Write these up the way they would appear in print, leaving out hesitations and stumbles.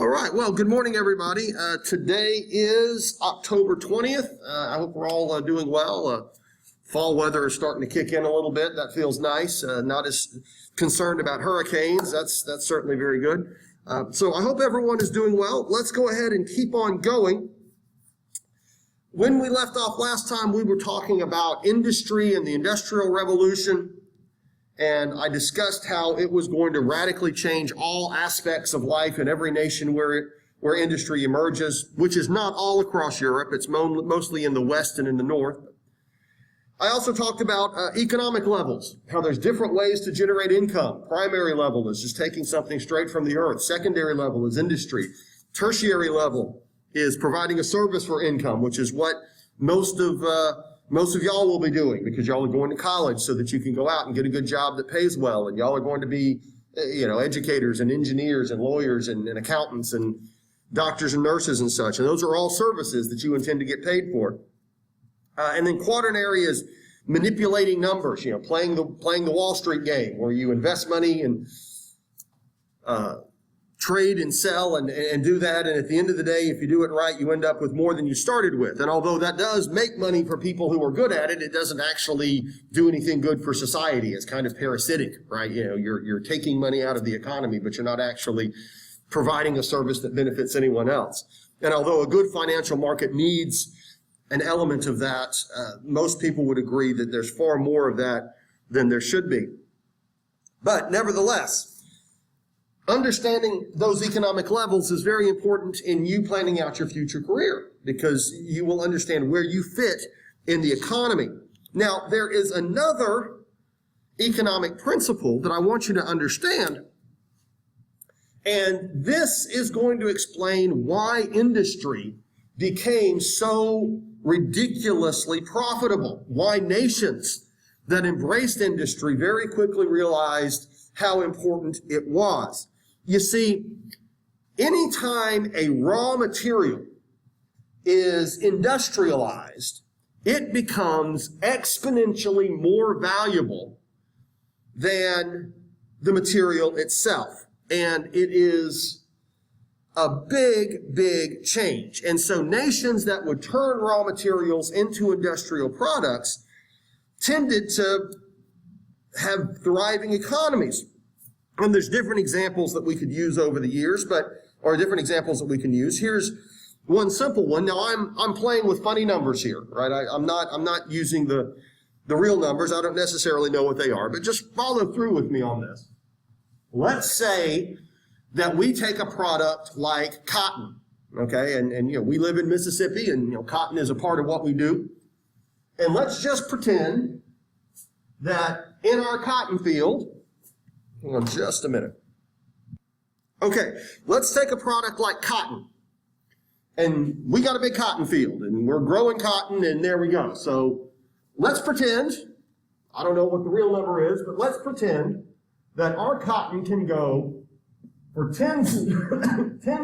All right, well, good morning, everybody. Today is October 20th. I hope we're all doing well. Fall weather is starting to kick in a little bit. That feels nice. Not as concerned about hurricanes. That's certainly very good. So I hope everyone is doing well. Let's go ahead and keep on going. When we left off last time, we were talking about industry and the Industrial Revolution. And I discussed how it was going to radically change all aspects of life in every nation where industry emerges, which is not all across Europe. It's mostly in the West and in the North. I also talked about economic levels, how there's different ways to generate income. Primary level is just taking something straight from the earth. Secondary level is industry. Tertiary level is providing a service for income, which is what most of y'all will be doing because y'all are going to college so that you can go out and get a good job that pays well. And y'all are going to be, educators and engineers and lawyers and accountants and doctors and nurses and such. And those are all services that you intend to get paid for. And then quaternary is manipulating numbers, playing the Wall Street game where you invest money and trade and sell and do that. And at the end of the day, if you do it right, you end up with more than you started with. And although that does make money for people who are good at it, it doesn't actually do anything good for society. It's kind of parasitic, right? You're taking money out of the economy, but you're not actually providing a service that benefits anyone else. And although a good financial market needs an element of that, most people would agree that there's far more of that than there should be. But nevertheless, understanding those economic levels is very important in you planning out your future career because you will understand where you fit in the economy. Now, there is another economic principle that I want you to understand, and this is going to explain why industry became so ridiculously profitable, why nations that embraced industry very quickly realized how important it was. You see, anytime a raw material is industrialized, it becomes exponentially more valuable than the material itself. And it is a big, big change. And so nations that would turn raw materials into industrial products tended to have thriving economies. And there's different examples that we could use over the years, or different examples that we can use. Here's one simple one. Now I'm playing with funny numbers here, right? I'm not using the real numbers. I don't necessarily know what they are, but just follow through with me on this. Let's say that we take a product like cotton, okay? And we live in Mississippi, and cotton is a part of what we do. And let's just pretend that in our cotton field, hang on just a minute. Okay, let's take a product like cotton. And we got a big cotton field, and we're growing cotton, and there we go. So let's pretend, I don't know what the real number is, but let's pretend that our cotton can go for 10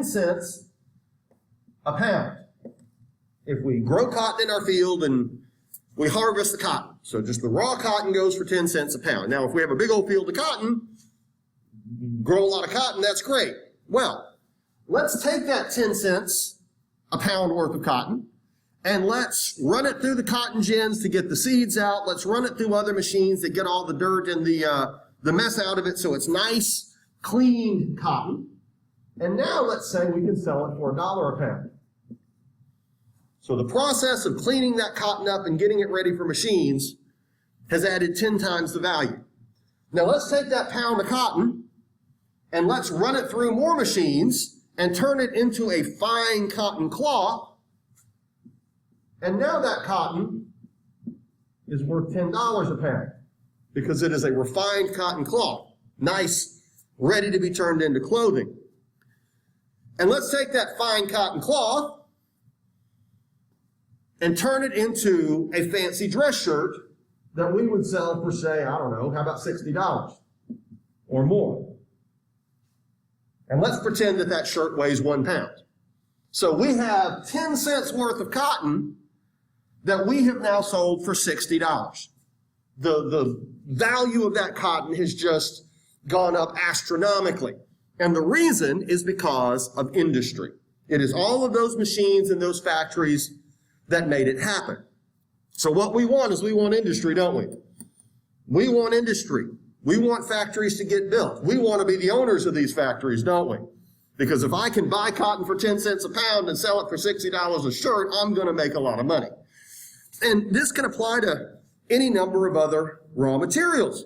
cents a pound. If we grow cotton in our field and we harvest the cotton. So just the raw cotton goes for 10 cents a pound. Now, if we have a big old field of cotton, grow a lot of cotton, that's great. Well, let's take that 10 cents a pound worth of cotton and let's run it through the cotton gins to get the seeds out. Let's run it through other machines that get all the dirt and the mess out of it so it's nice, clean cotton. And now let's say we can sell it for $1 a pound. So the process of cleaning that cotton up and getting it ready for machines has added 10 times the value. Now let's take that pound of cotton and let's run it through more machines and turn it into a fine cotton cloth. And now that cotton is worth $10 a pound because it is a refined cotton cloth, nice, ready to be turned into clothing. And let's take that fine cotton cloth and turn it into a fancy dress shirt that we would sell for, say, I don't know, how about $60 or more? And let's pretend that that shirt weighs 1 pound. So we have 10 cents worth of cotton that we have now sold for $60. The value of that cotton has just gone up astronomically. And the reason is because of industry. It is all of those machines and those factories that made it happen. So what we want is we want industry, don't we? We want industry. We want factories to get built. We want to be the owners of these factories, don't we? Because if I can buy cotton for 10 cents a pound and sell it for $60 a shirt, I'm going to make a lot of money. And this can apply to any number of other raw materials.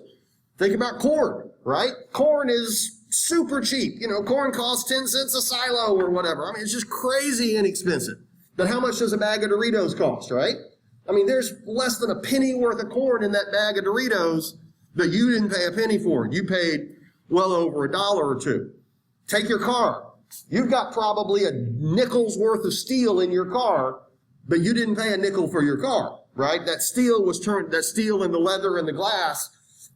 Think about corn, right? Corn is super cheap. You know, corn costs 10 cents a silo or whatever. I mean, it's just crazy inexpensive. But how much does a bag of Doritos cost, right? I mean, there's less than a penny worth of corn in that bag of Doritos, but you didn't pay a penny for it. You paid well over $1 or $2. Take your car. You've got probably a nickel's worth of steel in your car, but you didn't pay a nickel for your car, right? That steel and the leather and the glass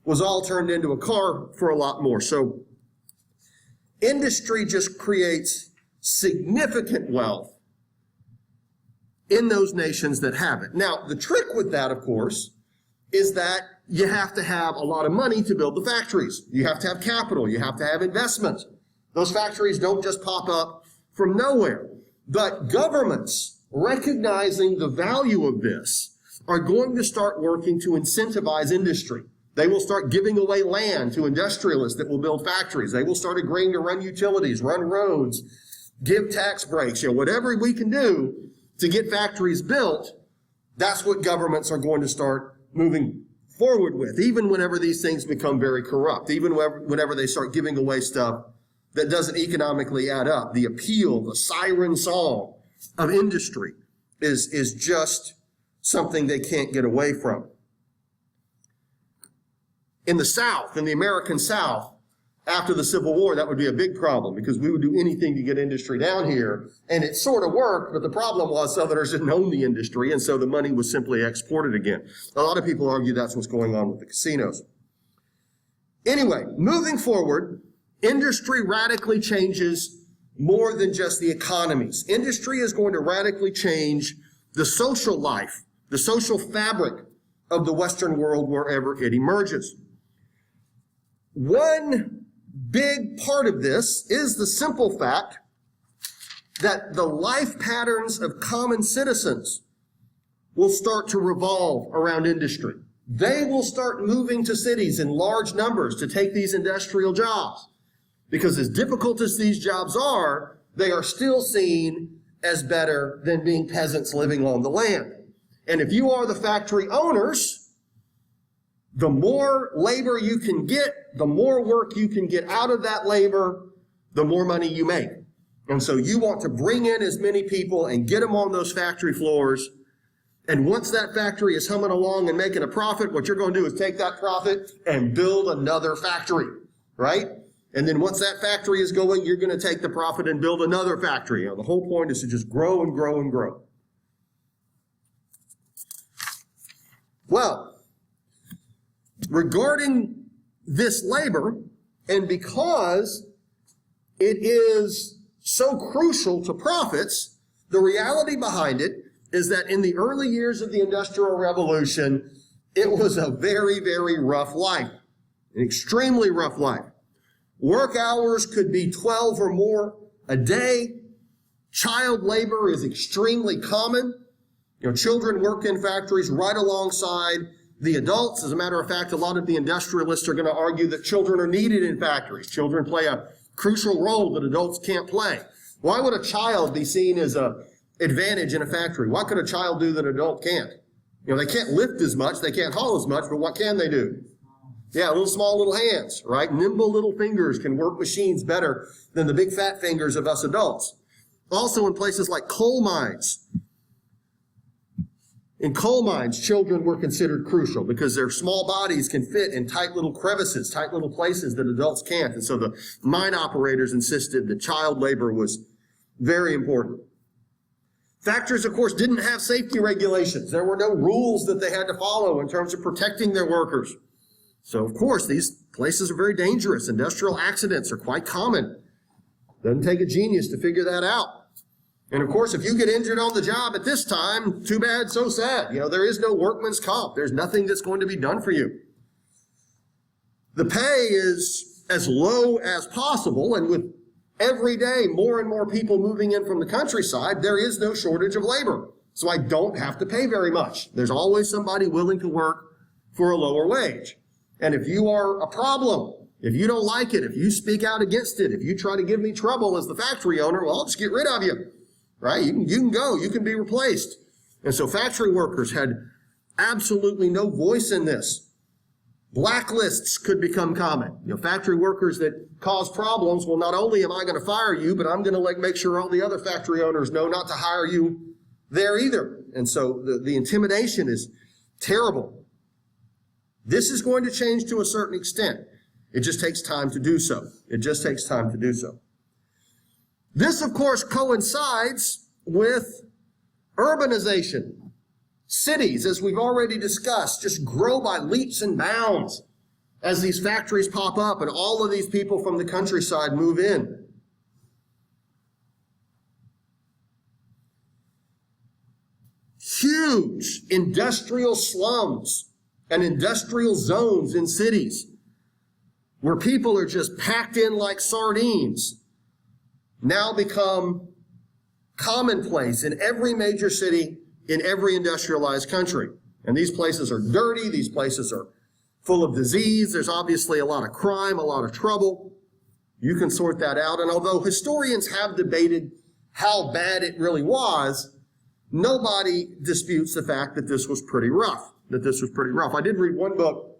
was all turned into a car for a lot more. So industry just creates significant wealth in those nations that have it. Now, the trick with that, of course, is that you have to have a lot of money to build the factories. You have to have capital. You have to have investment. Those factories don't just pop up from nowhere. But governments, recognizing the value of this, are going to start working to incentivize industry. They will start giving away land to industrialists that will build factories. They will start agreeing to run utilities, run roads, give tax breaks, whatever we can do to get factories built. That's what governments are going to start moving forward with, even whenever these things become very corrupt, even whenever they start giving away stuff that doesn't economically add up. The appeal, the siren song of industry is just something they can't get away from. In the South, in the American South, after the Civil War, that would be a big problem because we would do anything to get industry down here. And it sort of worked, but the problem was Southerners didn't own the industry, and so the money was simply exported again. A lot of people argue that's what's going on with the casinos. Anyway, moving forward, industry radically changes more than just the economies. Industry is going to radically change the social life, the social fabric of the Western world wherever it emerges. One big part of this is the simple fact that the life patterns of common citizens will start to revolve around industry. They will start moving to cities in large numbers to take these industrial jobs. Because as difficult as these jobs are, they are still seen as better than being peasants living on the land. And if you are the factory owners, the more labor you can get, the more work you can get out of that labor, the more money you make. And so you want to bring in as many people and get them on those factory floors. And once that factory is humming along and making a profit, what you're going to do is take that profit and build another factory, right? And then once that factory is going, you're going to take the profit and build another factory. The whole point is to just grow and grow and grow. Well, regarding this labor, and because it is so crucial to profits, the reality behind it is that in the early years of the Industrial Revolution, it was a very, very rough life, an extremely rough life. Work hours could be 12 or more a day. Child labor is extremely common. Children work in factories right alongside the adults. As a matter of fact, a lot of the industrialists are going to argue that children are needed in factories. Children play a crucial role that adults can't play. Why would a child be seen as an advantage in a factory? What could a child do that an adult can't? They can't lift as much, they can't haul as much, but what can they do? Yeah, small little hands, right? Nimble little fingers can work machines better than the big fat fingers of us adults. Also in places like coal mines. In coal mines, children were considered crucial because their small bodies can fit in tight little crevices, tight little places that adults can't. And so the mine operators insisted that child labor was very important. Factories, of course, didn't have safety regulations. There were no rules that they had to follow in terms of protecting their workers. So, of course, these places are very dangerous. Industrial accidents are quite common. Doesn't take a genius to figure that out. And, of course, if you get injured on the job at this time, too bad, so sad. There is no workman's comp. There's nothing that's going to be done for you. The pay is as low as possible, and with every day more and more people moving in from the countryside, there is no shortage of labor. So I don't have to pay very much. There's always somebody willing to work for a lower wage. And if you are a problem, if you don't like it, if you speak out against it, if you try to give me trouble as the factory owner, well, I'll just get rid of you, right? You can go, you can be replaced. And so factory workers had absolutely no voice in this. Blacklists could become common. Factory workers that cause problems, well, not only am I going to fire you, but I'm going to make sure all the other factory owners know not to hire you there either. And so the intimidation is terrible. This is going to change to a certain extent. It just takes time to do so. It just takes time to do so. This, of course, coincides with urbanization. Cities, as we've already discussed, just grow by leaps and bounds as these factories pop up and all of these people from the countryside move in. Huge industrial slums and industrial zones in cities where people are just packed in like sardines now become commonplace in every major city in every industrialized country. And these places are dirty. These places are full of disease. There's obviously a lot of crime, a lot of trouble. You can sort that out. And although historians have debated how bad it really was, nobody disputes the fact that this was pretty rough, I did read one book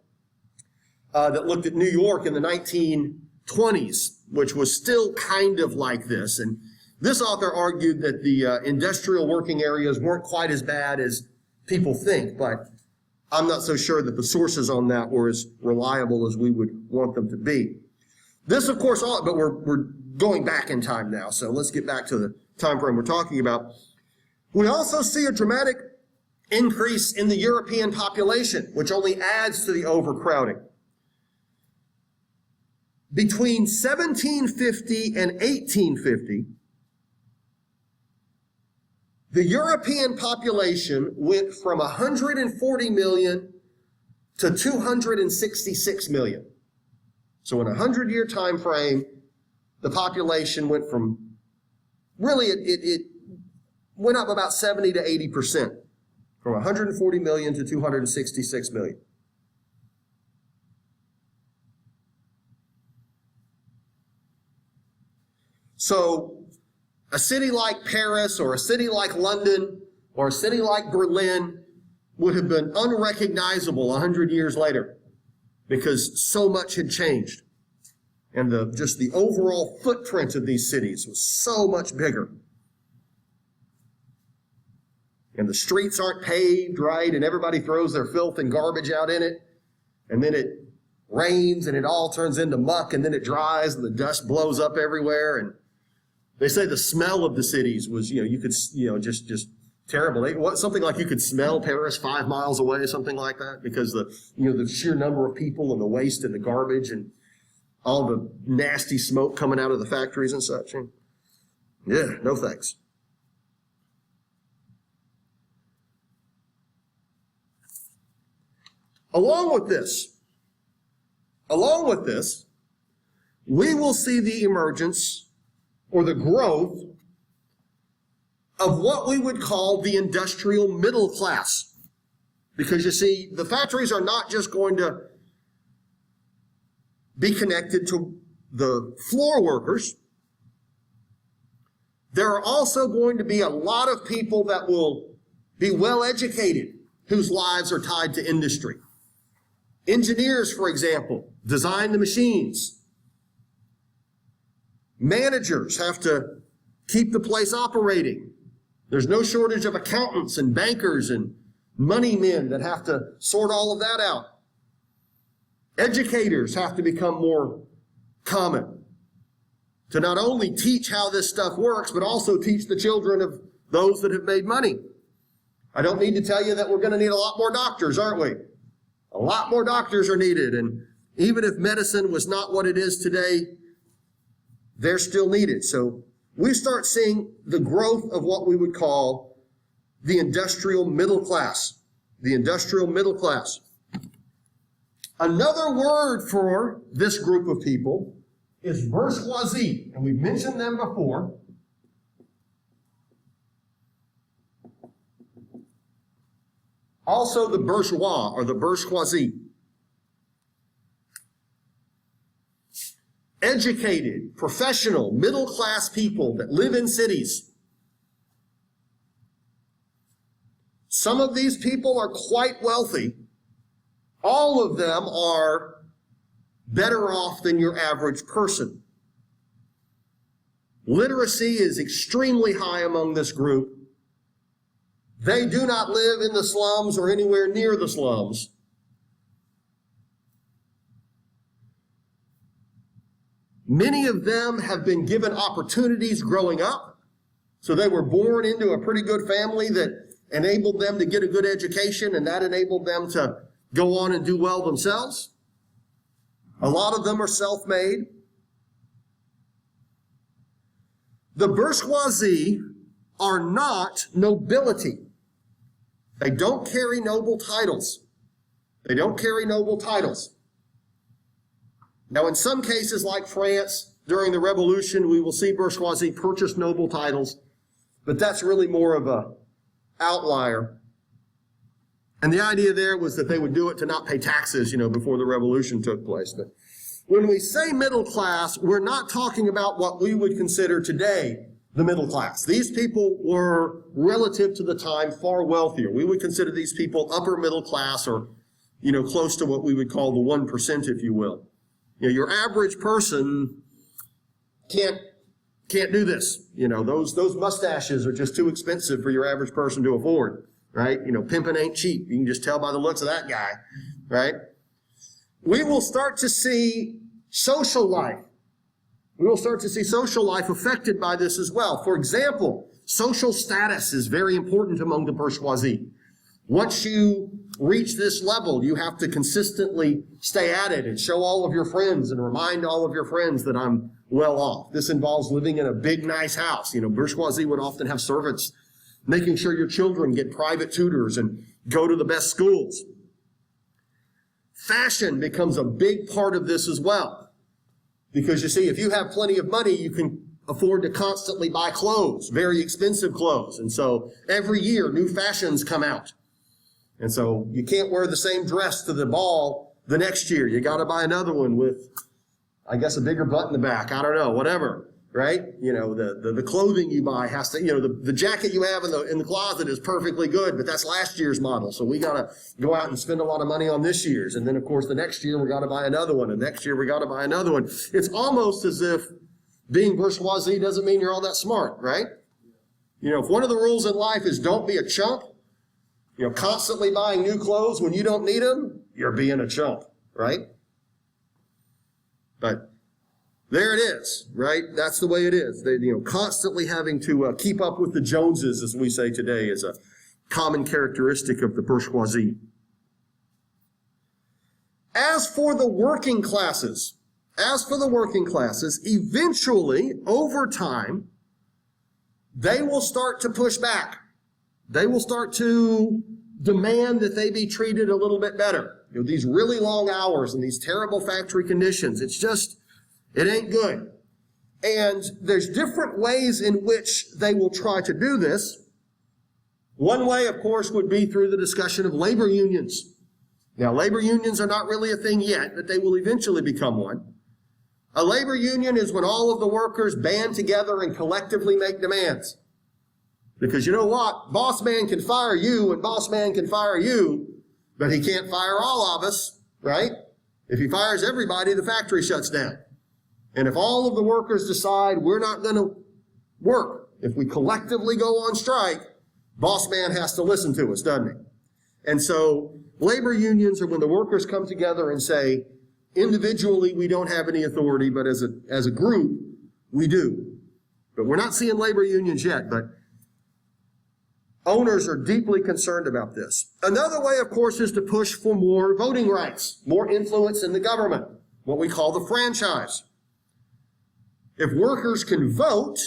that looked at New York in the 1920s, which was still kind of like this. And this author argued that the industrial working areas weren't quite as bad as people think, but I'm not so sure that the sources on that were as reliable as we would want them to be. This, of course, but we're going back in time now, so let's get back to the time frame we're talking about. We also see a dramatic increase in the European population, which only adds to the overcrowding. Between 1750 and 1850, the European population went from 140 million to 266 million. So in a 100-year time frame, the population went from, really it went up about 70 to 80%, from 140 million to 266 million. So a city like Paris or a city like London or a city like Berlin would have been unrecognizable 100 years later because so much had changed. And just the overall footprint of these cities was so much bigger. And the streets aren't paved, right? And everybody throws their filth and garbage out in it. And then it rains and it all turns into muck, and then it dries and the dust blows up everywhere. And they say the smell of the cities was, you could, just terrible. Something like you could smell Paris 5 miles away, something like that, because the sheer number of people and the waste and the garbage and all the nasty smoke coming out of the factories and such. And yeah, no thanks. Along with this, we will see the emergence or the growth of what we would call the industrial middle class. Because you see, the factories are not just going to be connected to the floor workers. There are also going to be a lot of people that will be well educated whose lives are tied to industry. Engineers, for example, design the machines. Managers have to keep the place operating. There's no shortage of accountants and bankers and money men that have to sort all of that out. Educators have to become more common to not only teach how this stuff works, but also teach the children of those that have made money. I don't need to tell you that we're going to need a lot more doctors, aren't we? A lot more doctors are needed, and even if medicine was not what it is today, they're still needed. So we start seeing the growth of what we would call the industrial middle class. The industrial middle class. Another word for this group of people is bourgeoisie, and we've mentioned them before. Also the bourgeois or the bourgeoisie. Educated, professional, middle-class people that live in cities. Some of these people are quite wealthy. All of them are better off than your average person. Literacy is extremely high among this group. They do not live in the slums or anywhere near the slums. Many of them have been given opportunities growing up. So they were born into a pretty good family that enabled them to get a good education, and that enabled them to go on and do well themselves. A lot of them are self-made. The bourgeoisie are not nobility. They don't carry noble titles. They don't carry noble titles. Now, in some cases, like France, during the Revolution, we will see bourgeoisie purchase noble titles, but that's really more of an outlier. And the idea there was that they would do it to not pay taxes, before the Revolution took place. But when we say middle class, we're not talking about what we would consider today the middle class. These people were, relative to the time, far wealthier. We would consider these people upper middle class, or, close to what we would call the 1%, if you will. Your average person can't do this. Those mustaches are just too expensive for your average person to afford, right? Pimping ain't cheap. You can just tell by the looks of that guy, right? We will start to see social life. We will start to see social life affected by this as well. For example, social status is very important among the bourgeoisie. Once you reach this level, you have to consistently stay at it and show all of your friends and remind all of your friends that I'm well off. This involves living in a big, nice house. Bourgeoisie would often have servants, making sure your children get private tutors and go to the best schools. Fashion becomes a big part of this as well. Because you see, if you have plenty of money, you can afford to constantly buy clothes, very expensive clothes. And so every year, new fashions come out. And so you can't wear the same dress to the ball the next year. You got to buy another one with, I guess, a bigger butt in the back. I don't know, whatever, right? The clothing you buy has to, the jacket you have in the closet is perfectly good, but that's last year's model. So we got to go out and spend a lot of money on this year's. And then, of course, the next year we got to buy another one. And next year we got to buy another one. It's almost as if being bourgeoisie doesn't mean you're all that smart, right? If one of the rules in life is don't be a chump, constantly buying new clothes when you don't need them, you're being a chump, right? But there it is, right? That's the way it is. They, constantly having to keep up with the Joneses, as we say today, is a common characteristic of the bourgeoisie. As for the working classes, eventually, over time, they will start to push back. They will start to demand that they be treated a little bit better. These really long hours and these terrible factory conditions, it ain't good. And there's different ways in which they will try to do this. One way, of course, would be through the discussion of labor unions. Now, labor unions are not really a thing yet, but they will eventually become one. A labor union is when all of the workers band together and collectively make demands. Because you know what? Boss man can fire you and boss man can fire you, but he can't fire all of us, right? If he fires everybody, the factory shuts down. And if all of the workers decide we're not going to work, if we collectively go on strike, boss man has to listen to us, doesn't he? And so labor unions are when the workers come together and say, individually we don't have any authority, but as a group, we do. But we're not seeing labor unions yet, but owners are deeply concerned about this. Another way, of course, is to push for more voting rights, more influence in the government, what we call the franchise. If workers can vote,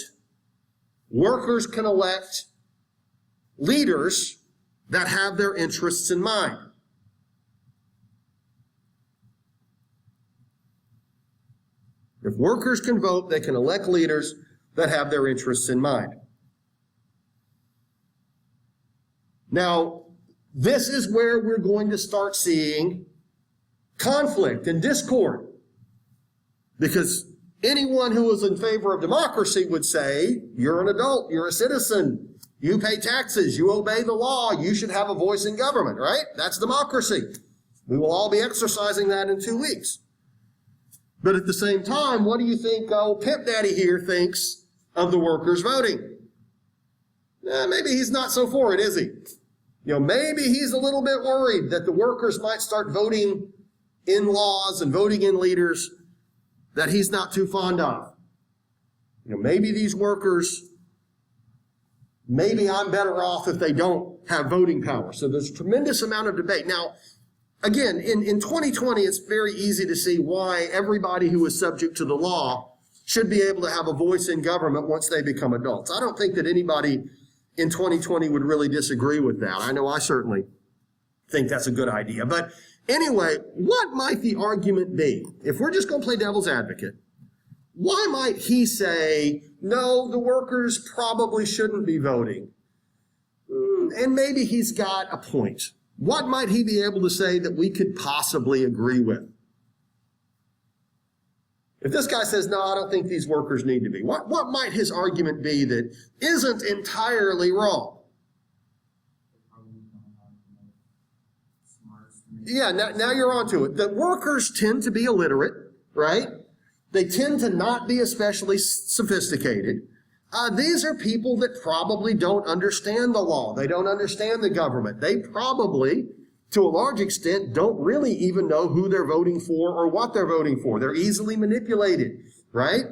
workers can elect leaders that have their interests in mind. If workers can vote, they can elect leaders that have their interests in mind. Now, this is where we're going to start seeing conflict and discord. Because anyone who is in favor of democracy would say, you're an adult, you're a citizen, you pay taxes, you obey the law, you should have a voice in government, right? That's democracy. We will all be exercising that in 2 weeks. But at the same time, what do you think old Pimp Daddy here thinks of the workers voting? Maybe he's not so for it, is he? Maybe he's a little bit worried that the workers might start voting in laws and voting in leaders that he's not too fond of. Maybe these workers, maybe I'm better off if they don't have voting power. So there's a tremendous amount of debate. Now, again, in 2020, it's very easy to see why everybody who is subject to the law should be able to have a voice in government once they become adults. I don't think that anybody in 2020 would really disagree with that. I know I certainly think that's a good idea. But anyway, what might the argument be? If we're just going to play devil's advocate, why might he say, no, the workers probably shouldn't be voting? And maybe he's got a point. What might he be able to say that we could possibly agree with? If this guy says, no, I don't think these workers need to be, what might his argument be that isn't entirely wrong? Yeah, now you're onto it. The workers tend to be illiterate, right? They tend to not be especially sophisticated. These are people that probably don't understand the law. They don't understand the government. They probably, to a large extent, don't really even know who they're voting for or what they're voting for. They're easily manipulated, right?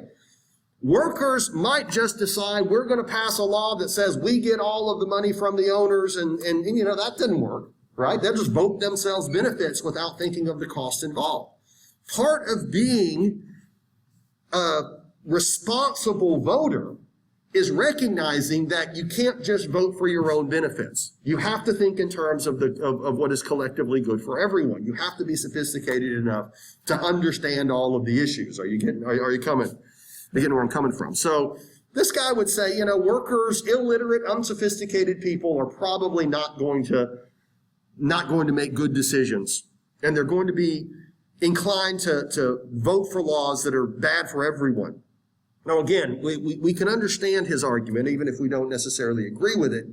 Workers might just decide we're going to pass a law that says we get all of the money from the owners, and that didn't work, right? They'll just vote themselves benefits without thinking of the cost involved. Part of being a responsible voter is recognizing that you can't just vote for your own benefits. You have to think in terms of what is collectively good for everyone. You have to be sophisticated enough to understand all of the issues. Are you getting where I'm coming from? So this guy would say, workers, illiterate, unsophisticated people are probably not going to make good decisions, and they're going to be inclined to vote for laws that are bad for everyone. Now, again, we can understand his argument, even if we don't necessarily agree with it.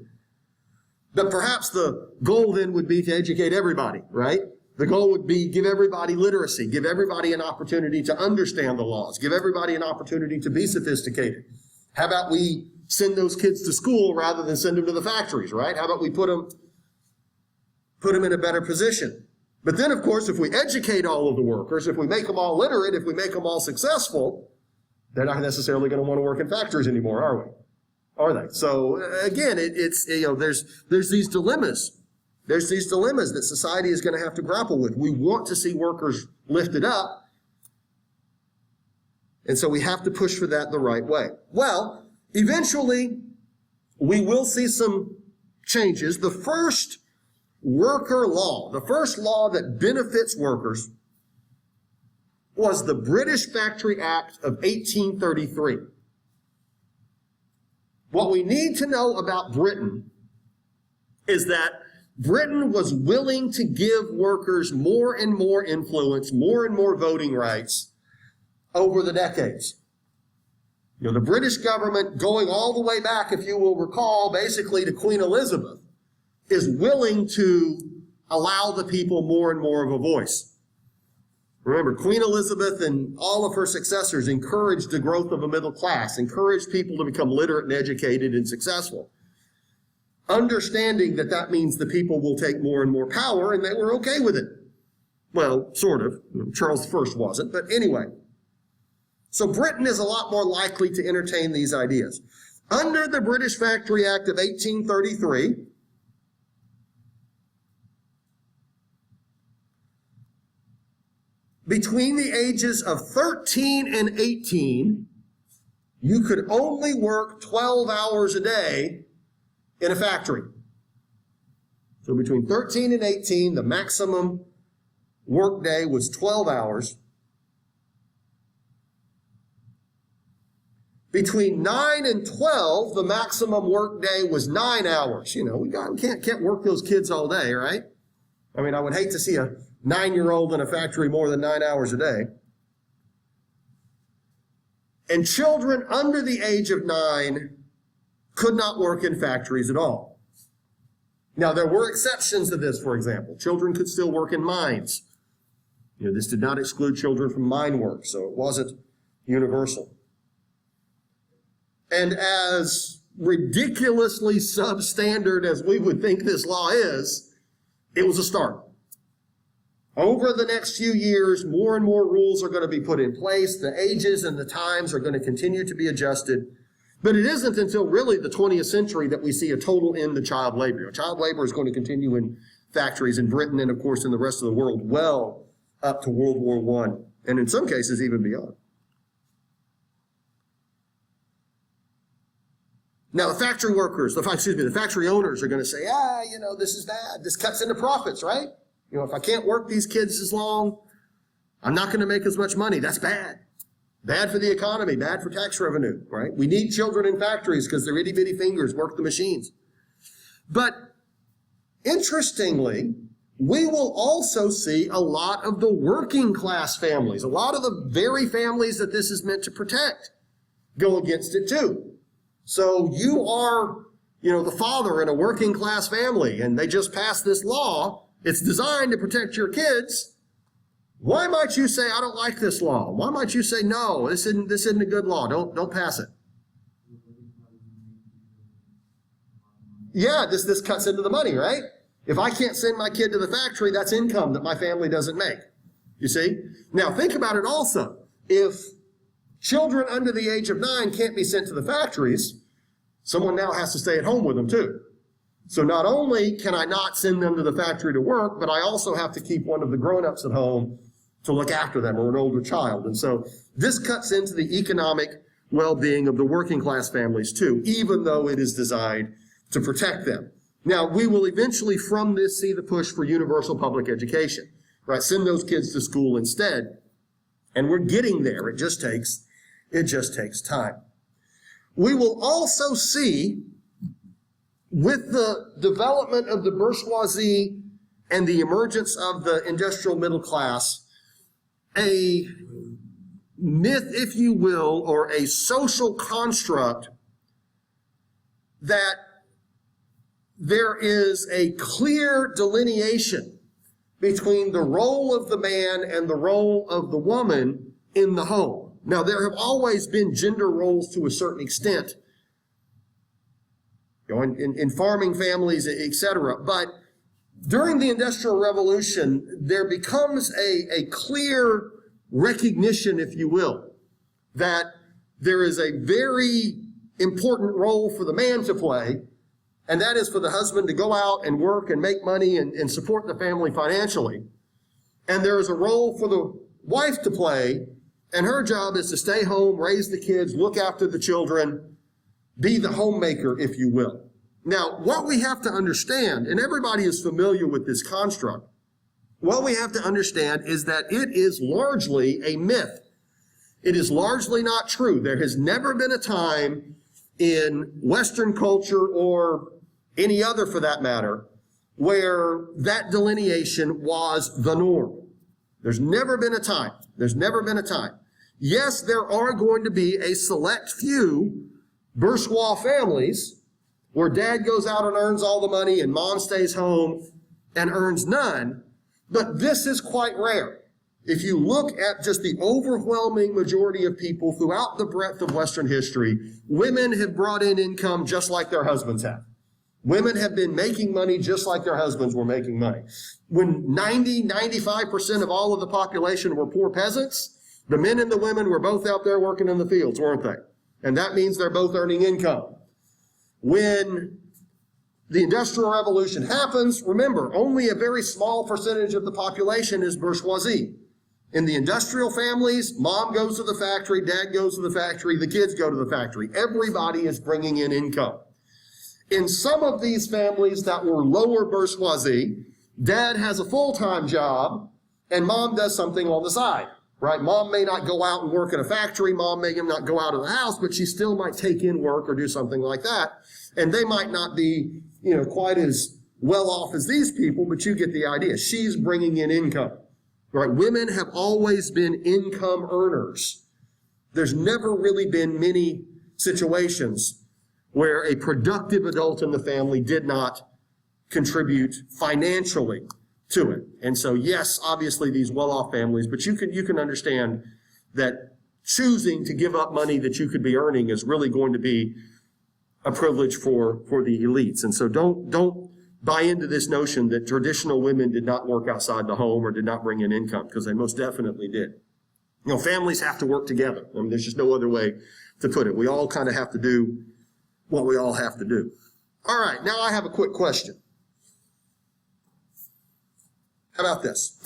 But perhaps the goal then would be to educate everybody, right? The goal would be give everybody literacy, give everybody an opportunity to understand the laws, give everybody an opportunity to be sophisticated. How about we send those kids to school rather than send them to the factories, right? How about we put them in a better position? But then, of course, if we educate all of the workers, if we make them all literate, if we make them all successful, they're not necessarily going to want to work in factories anymore, are we? Are they? So again, there's these dilemmas. There's these dilemmas that society is going to have to grapple with. We want to see workers lifted up, and so we have to push for that the right way. Well, eventually, we will see some changes. The first worker law, the first law that benefits workers, was the British Factory Act of 1833. What we need to know about Britain is that Britain was willing to give workers more and more influence, more and more voting rights over the decades. The British government, going all the way back, if you will recall, basically to Queen Elizabeth, is willing to allow the people more and more of a voice. Remember, Queen Elizabeth and all of her successors encouraged the growth of a middle class, encouraged people to become literate and educated and successful, understanding that that means the people will take more and more power, and they were okay with it. Well, sort of. Charles I wasn't, but anyway. So Britain is a lot more likely to entertain these ideas. Under the British Factory Act of 1833, between the ages of 13 and 18, you could only work 12 hours a day in a factory. So between 13 and 18, the maximum work day was 12 hours. Between 9 and 12, the maximum work day was 9 hours. You know, we can't work those kids all day, right? I mean, I would hate to see a 9-year-old in a factory more than 9 hours a day. And children under the age of 9 could not work in factories at all. Now, there were exceptions to this, for example. Children could still work in mines. You know, this did not exclude children from mine work, so it wasn't universal. And as ridiculously substandard as we would think this law is, it was a start. Over the next few years, more and more rules are going to be put in place. The ages and the times are going to continue to be adjusted. But it isn't until really the 20th century that we see a total end to child labor. You know, child labor is going to continue in factories in Britain and, of course, in the rest of the world well up to World War I, and in some cases even beyond. Now, the factory workers, the factory owners are going to say, you know, this is bad. This cuts into profits, right? You know, if I can't work these kids as long, I'm not going to make as much money. That's bad. Bad for the economy, bad for tax revenue, right? We need children in factories because their itty-bitty fingers work the machines. But interestingly, we will also see a lot of the working class families, a lot of the very families that this is meant to protect, go against it too. So you are, you know, the father in a working class family, and they just passed this law. It's designed to protect your kids. Why might you say, I don't like this law? Why might you say, no, this isn't a good law. Don't pass it. Yeah, this cuts into the money, right? If I can't send my kid to the factory, that's income that my family doesn't make. You see? Now think about it also. If children under the age of 9 can't be sent to the factories, someone now has to stay at home with them too. So not only can I not send them to the factory to work, but I also have to keep one of the grown-ups at home to look after them, or an older child. And so this cuts into the economic well-being of the working class families too, even though it is designed to protect them. Now, we will eventually from this see the push for universal public education, right? Send those kids to school instead. And we're getting there. It just takes time. We will also see, with the development of the bourgeoisie and the emergence of the industrial middle class, a myth, if you will, or a social construct that there is a clear delineation between the role of the man and the role of the woman in the home. Now, there have always been gender roles to a certain extent, you know, in farming families, etc. But during the Industrial Revolution, there becomes a clear recognition, if you will, that there is a very important role for the man to play, and that is for the husband to go out and work and make money and support the family financially. And there is a role for the wife to play, and her job is to stay home, raise the kids, look after the children, be the homemaker, if you will. Now, what we have to understand, and everybody is familiar with this construct, what we have to understand is that it is largely a myth. It is largely not true. There has never been a time in Western culture, or any other for that matter, where that delineation was the norm. There's never been a time. There's never been a time. Yes, there are going to be a select few bourgeois families where dad goes out and earns all the money and mom stays home and earns none, but this is quite rare. If you look at just the overwhelming majority of people throughout the breadth of Western history, women have brought in income just like their husbands have. Women have been making money just like their husbands were making money. When 95% of all of the population were poor peasants, the men and the women were both out there working in the fields, weren't they? And that means they're both earning income. When the Industrial Revolution happens, remember, only a very small percentage of the population is bourgeoisie. In the industrial families, mom goes to the factory, dad goes to the factory, the kids go to the factory. Everybody is bringing in income. In some of these families that were lower bourgeoisie, dad has a full-time job and mom does something on the side, right? Mom may not go out and work in a factory. Mom may not go out of the house, but she still might take in work or do something like that. And they might not be, quite as well off as these people, but you get the idea. She's bringing in income, right? Women have always been income earners. There's never really been many situations where a productive adult in the family did not contribute financially to it. And so, yes, obviously these well-off families, but you can understand that choosing to give up money that you could be earning is really going to be a privilege for the elites. And so don't buy into this notion that traditional women did not work outside the home or did not bring in income, because they most definitely did. Families have to work together. I mean, there's just no other way to put it. We all kind of have to do what we all have to do. All right, now I have a quick question. How about this?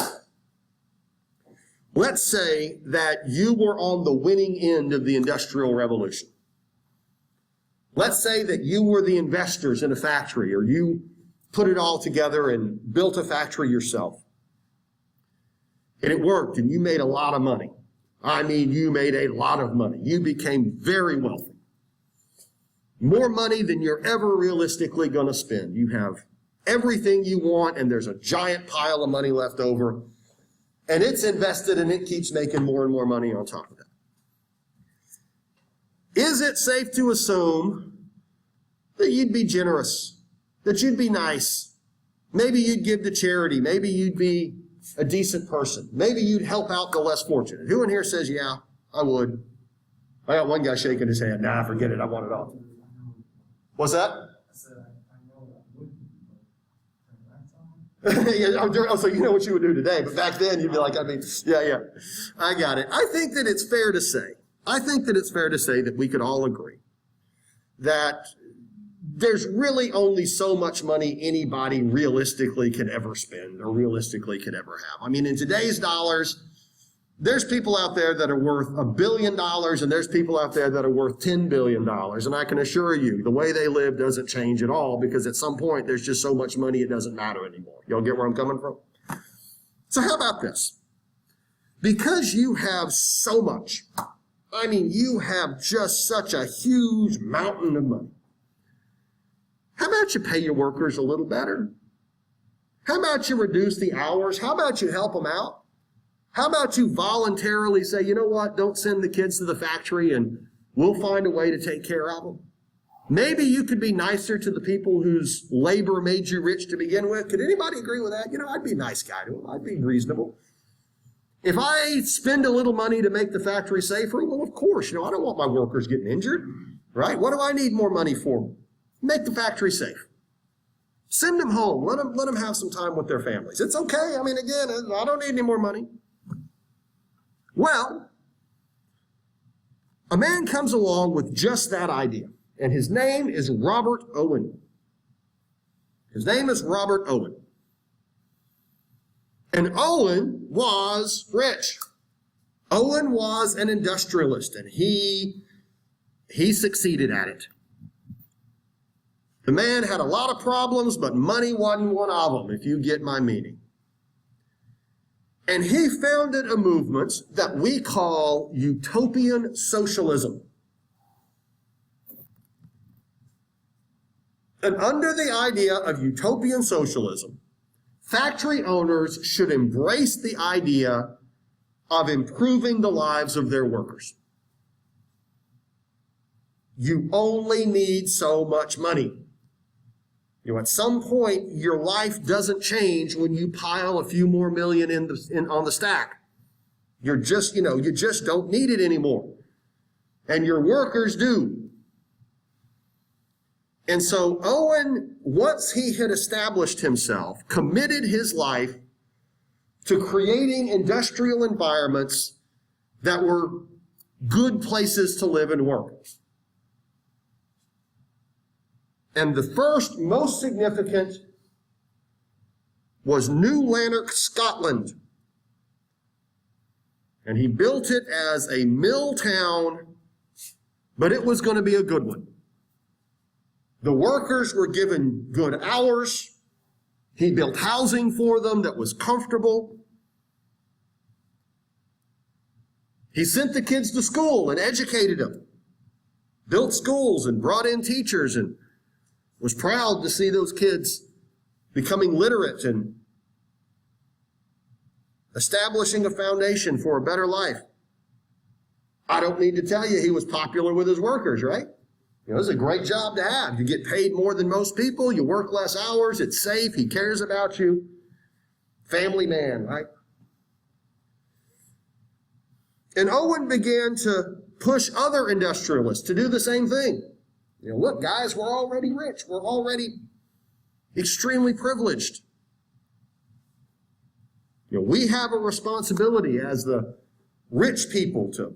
Let's say that you were on the winning end of the Industrial Revolution. Let's say that you were the investors in a factory, or you put it all together and built a factory yourself. And it worked, and you made a lot of money. I mean, you made a lot of money. You became very wealthy. More money than you're ever realistically going to spend. You have everything you want, and there's a giant pile of money left over, and it's invested, and it keeps making more and more money on top of that. Is it safe to assume that you'd be generous, that you'd be nice? Maybe you'd give to charity. Maybe you'd be a decent person. Maybe you'd help out the less fortunate. Who in here says, yeah, I would? I got one guy shaking his head. Nah, forget it. I want it all. What's that? Yeah, so you know what you would do today, but back then you'd be like, yeah, I got it. I think that it's fair to say that we could all agree that there's really only so much money anybody realistically could ever spend or realistically could ever have. I mean, in today's dollars, there's people out there that are worth $1 billion, and there's people out there that are worth $10 billion. And I can assure you, the way they live doesn't change at all, because at some point there's just so much money it doesn't matter anymore. Y'all get where I'm coming from? So how about this? Because you have so much, I mean, you have just such a huge mountain of money. How about you pay your workers a little better? How about you reduce the hours? How about you help them out? How about you voluntarily say, you know what, don't send the kids to the factory and we'll find a way to take care of them? Maybe you could be nicer to the people whose labor made you rich to begin with. Could anybody agree with that? I'd be a nice guy to them. I'd be reasonable. If I spend a little money to make the factory safer, well, of course, I don't want my workers getting injured, right? What do I need more money for? Make the factory safe. Send them home. Let them have some time with their families. It's okay. I mean, again, I don't need any more money. Well, a man comes along with just that idea, and his name is Robert Owen. His name is Robert Owen. And Owen was rich. Owen was an industrialist, and he succeeded at it. The man had a lot of problems, but money wasn't one of them, if you get my meaning. And he founded a movement that we call utopian socialism. And under the idea of utopian socialism, factory owners should embrace the idea of improving the lives of their workers. You only need so much money. At some point, your life doesn't change when you pile a few more million on the stack. You just don't need it anymore. And your workers do. And so Owen, once he had established himself, committed his life to creating industrial environments that were good places to live and work. And the first, most significant, was New Lanark, Scotland. And he built it as a mill town, but it was going to be a good one. The workers were given good hours. He built housing for them that was comfortable. He sent the kids to school and educated them, built schools and brought in teachers, and was proud to see those kids becoming literate and establishing a foundation for a better life. I don't need to tell you he was popular with his workers, right? You know, it's a great job to have. You get paid more than most people. You work less hours. It's safe. He cares about you. Family man, right? And Owen began to push other industrialists to do the same thing. You know, look, guys, we're already rich. We're already extremely privileged. You know, we have a responsibility as the rich people to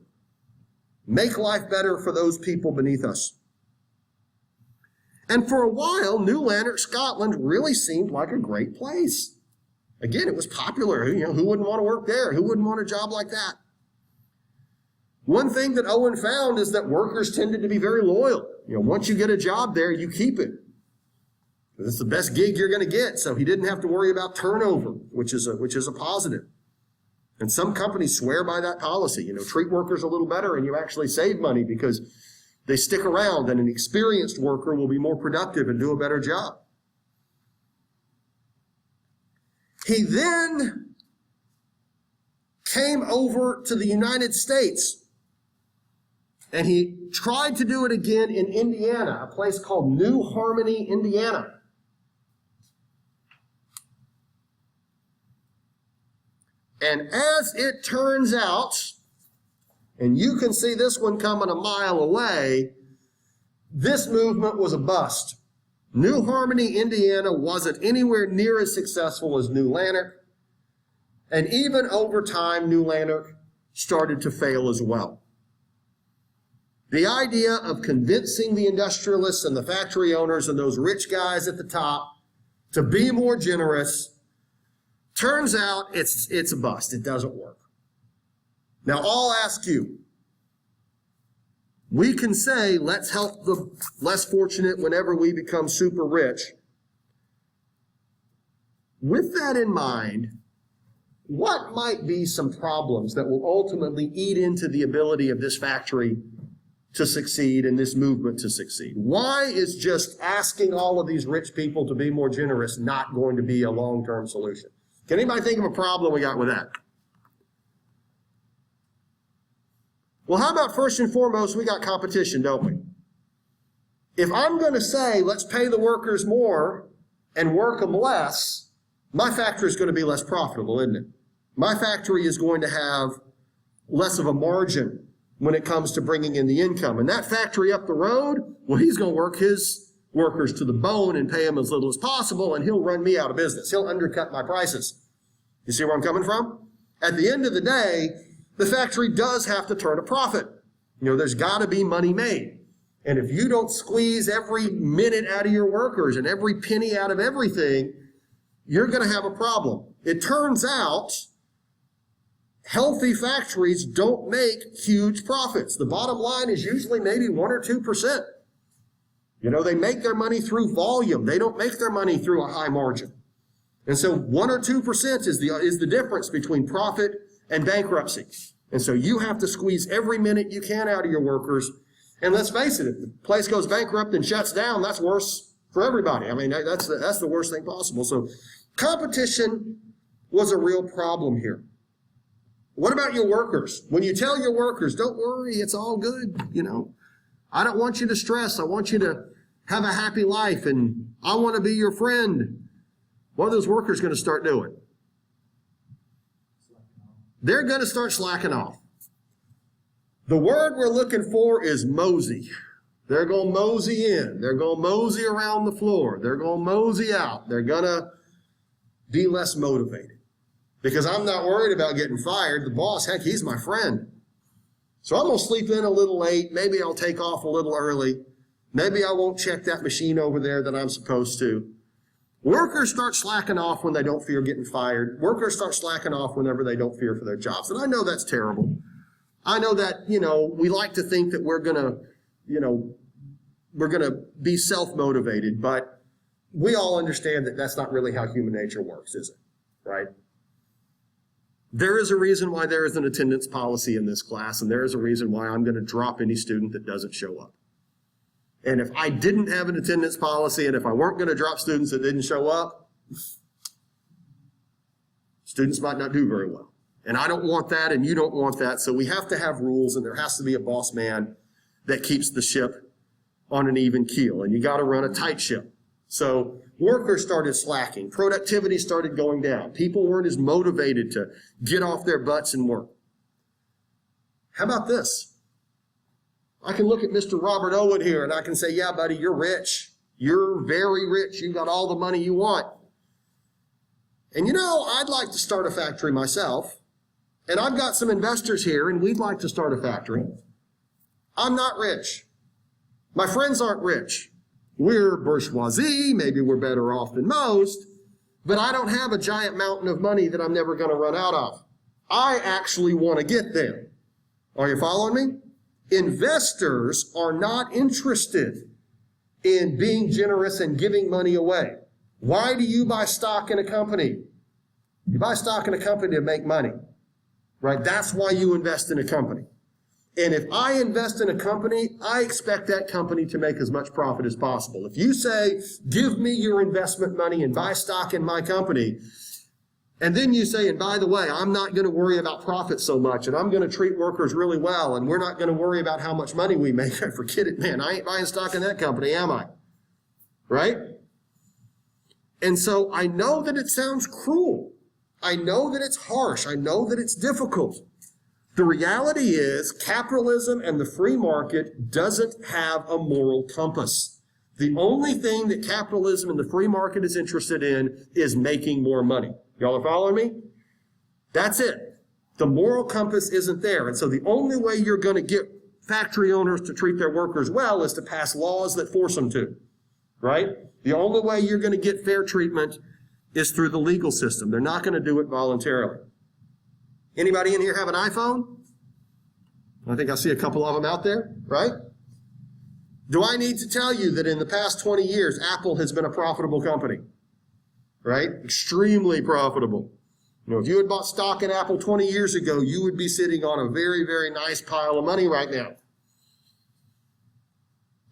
make life better for those people beneath us. And for a while, New Lanark, Scotland really seemed like a great place. Again, it was popular. You know, who wouldn't want to work there? Who wouldn't want a job like that? One thing that Owen found is that workers tended to be very loyal. You know, once you get a job there, you keep it. It's the best gig you're going to get, so he didn't have to worry about turnover, which is a positive. And some companies swear by that policy. You know, treat workers a little better and you actually save money because they stick around, and an experienced worker will be more productive and do a better job. He then came over to the United States, and he tried to do it again in Indiana, a place called New Harmony, Indiana. And as it turns out, and you can see this one coming a mile away, this movement was a bust. New Harmony, Indiana wasn't anywhere near as successful as New Lanark. And even over time, New Lanark started to fail as well. The idea of convincing the industrialists and the factory owners and those rich guys at the top to be more generous, turns out it's a bust. It doesn't work. Now, I'll ask you, we can say, let's help the less fortunate whenever we become super rich. With that in mind, what might be some problems that will ultimately eat into the ability of this factory to succeed and this movement to succeed? Why is just asking all of these rich people to be more generous not going to be a long-term solution? Can anybody think of a problem we got with that? Well, how about first and foremost, we got competition, don't we? If I'm going to say, let's pay the workers more and work them less, my factory is going to be less profitable, isn't it? My factory is going to have less of a margin when it comes to bringing in the income. And that factory up the road, well, he's going to work his workers to the bone and pay them as little as possible, and he'll run me out of business. He'll undercut my prices. You see where I'm coming from? At the end of the day, the factory does have to turn a profit. You know, there's got to be money made. And if you don't squeeze every minute out of your workers and every penny out of everything, you're going to have a problem. It turns out healthy factories don't make huge profits. The bottom line is usually maybe 1 or 2%. You know, they make their money through volume. They don't make their money through a high margin. And so 1 or 2% is the difference between profit and bankruptcy. And so you have to squeeze every minute you can out of your workers. And let's face it, if the place goes bankrupt and shuts down, that's worse for everybody. I mean, that's the worst thing possible. So competition was a real problem here. What about your workers? When you tell your workers, don't worry, it's all good, you know. I don't want you to stress. I want you to have a happy life, and I want to be your friend. What are those workers going to start doing? They're going to start slacking off. The word we're looking for is mosey. They're going to mosey in. They're going to mosey around the floor. They're going to mosey out. They're going to be less motivated. Because I'm not worried about getting fired. The boss, heck, he's my friend. So I'm going to sleep in a little late. Maybe I'll take off a little early. Maybe I won't check that machine over there that I'm supposed to. Workers start slacking off when they don't fear getting fired. Workers start slacking off whenever they don't fear for their jobs. And I know that's terrible. I know that, you know, we like to think that we're going to be self-motivated, but we all understand that that's not really how human nature works, is it? Right? There is a reason why there is an attendance policy in this class, and there is a reason why I'm going to drop any student that doesn't show up. And if I didn't have an attendance policy, and if I weren't going to drop students that didn't show up, students might not do very well. And I don't want that, and you don't want that. So we have to have rules, and there has to be a boss man that keeps the ship on an even keel. And you got to run a tight ship. So workers started slacking. Productivity started going down. People weren't as motivated to get off their butts and work. How about this? I can look at Mr. Robert Owen here and I can say, yeah, buddy, you're rich. You're very rich. You got all the money you want. And you know, I'd like to start a factory myself. And I've got some investors here and we'd like to start a factory. I'm not rich. My friends aren't rich. We're bourgeoisie. Maybe we're better off than most. But I don't have a giant mountain of money that I'm never going to run out of. I actually want to get there. Are you following me? Investors are not interested in being generous and giving money away. Why do you buy stock in a company? You buy stock in a company to make money, right? That's why you invest in a company. And if I invest in a company, I expect that company to make as much profit as possible. If you say, give me your investment money and buy stock in my company, and then you say, and by the way, I'm not going to worry about profit so much, and I'm going to treat workers really well, and we're not going to worry about how much money we make. Forget it, man. I ain't buying stock in that company, am I? Right? And so I know that it sounds cruel. I know that it's harsh. I know that it's difficult. The reality is capitalism and the free market doesn't have a moral compass. The only thing that capitalism and the free market is interested in is making more money. Y'all are following me? That's it. The moral compass isn't there. And so the only way you're going to get factory owners to treat their workers well is to pass laws that force them to, right? The only way you're going to get fair treatment is through the legal system. They're not going to do it voluntarily. Anybody in here have an iPhone? I think I see a couple of them out there, right? Do I need to tell you that in the past 20 years, Apple has been a profitable company? Right? Extremely profitable. You know, if you had bought stock in Apple 20 years ago, you would be sitting on a very, very nice pile of money right now.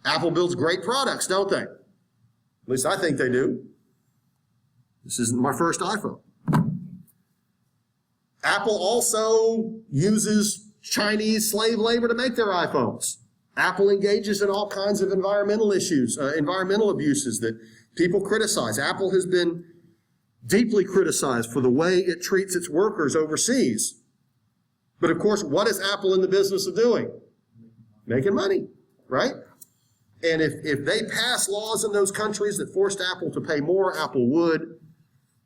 Apple builds great products, don't they? At least I think they do. This isn't my first iPhone. Apple also uses Chinese slave labor to make their iPhones. Apple engages in all kinds of environmental issues, environmental abuses that people criticize. Apple has been deeply criticized for the way it treats its workers overseas. But of course, what is Apple in the business of doing? Making money, right? And if they pass laws in those countries that forced Apple to pay more, Apple would.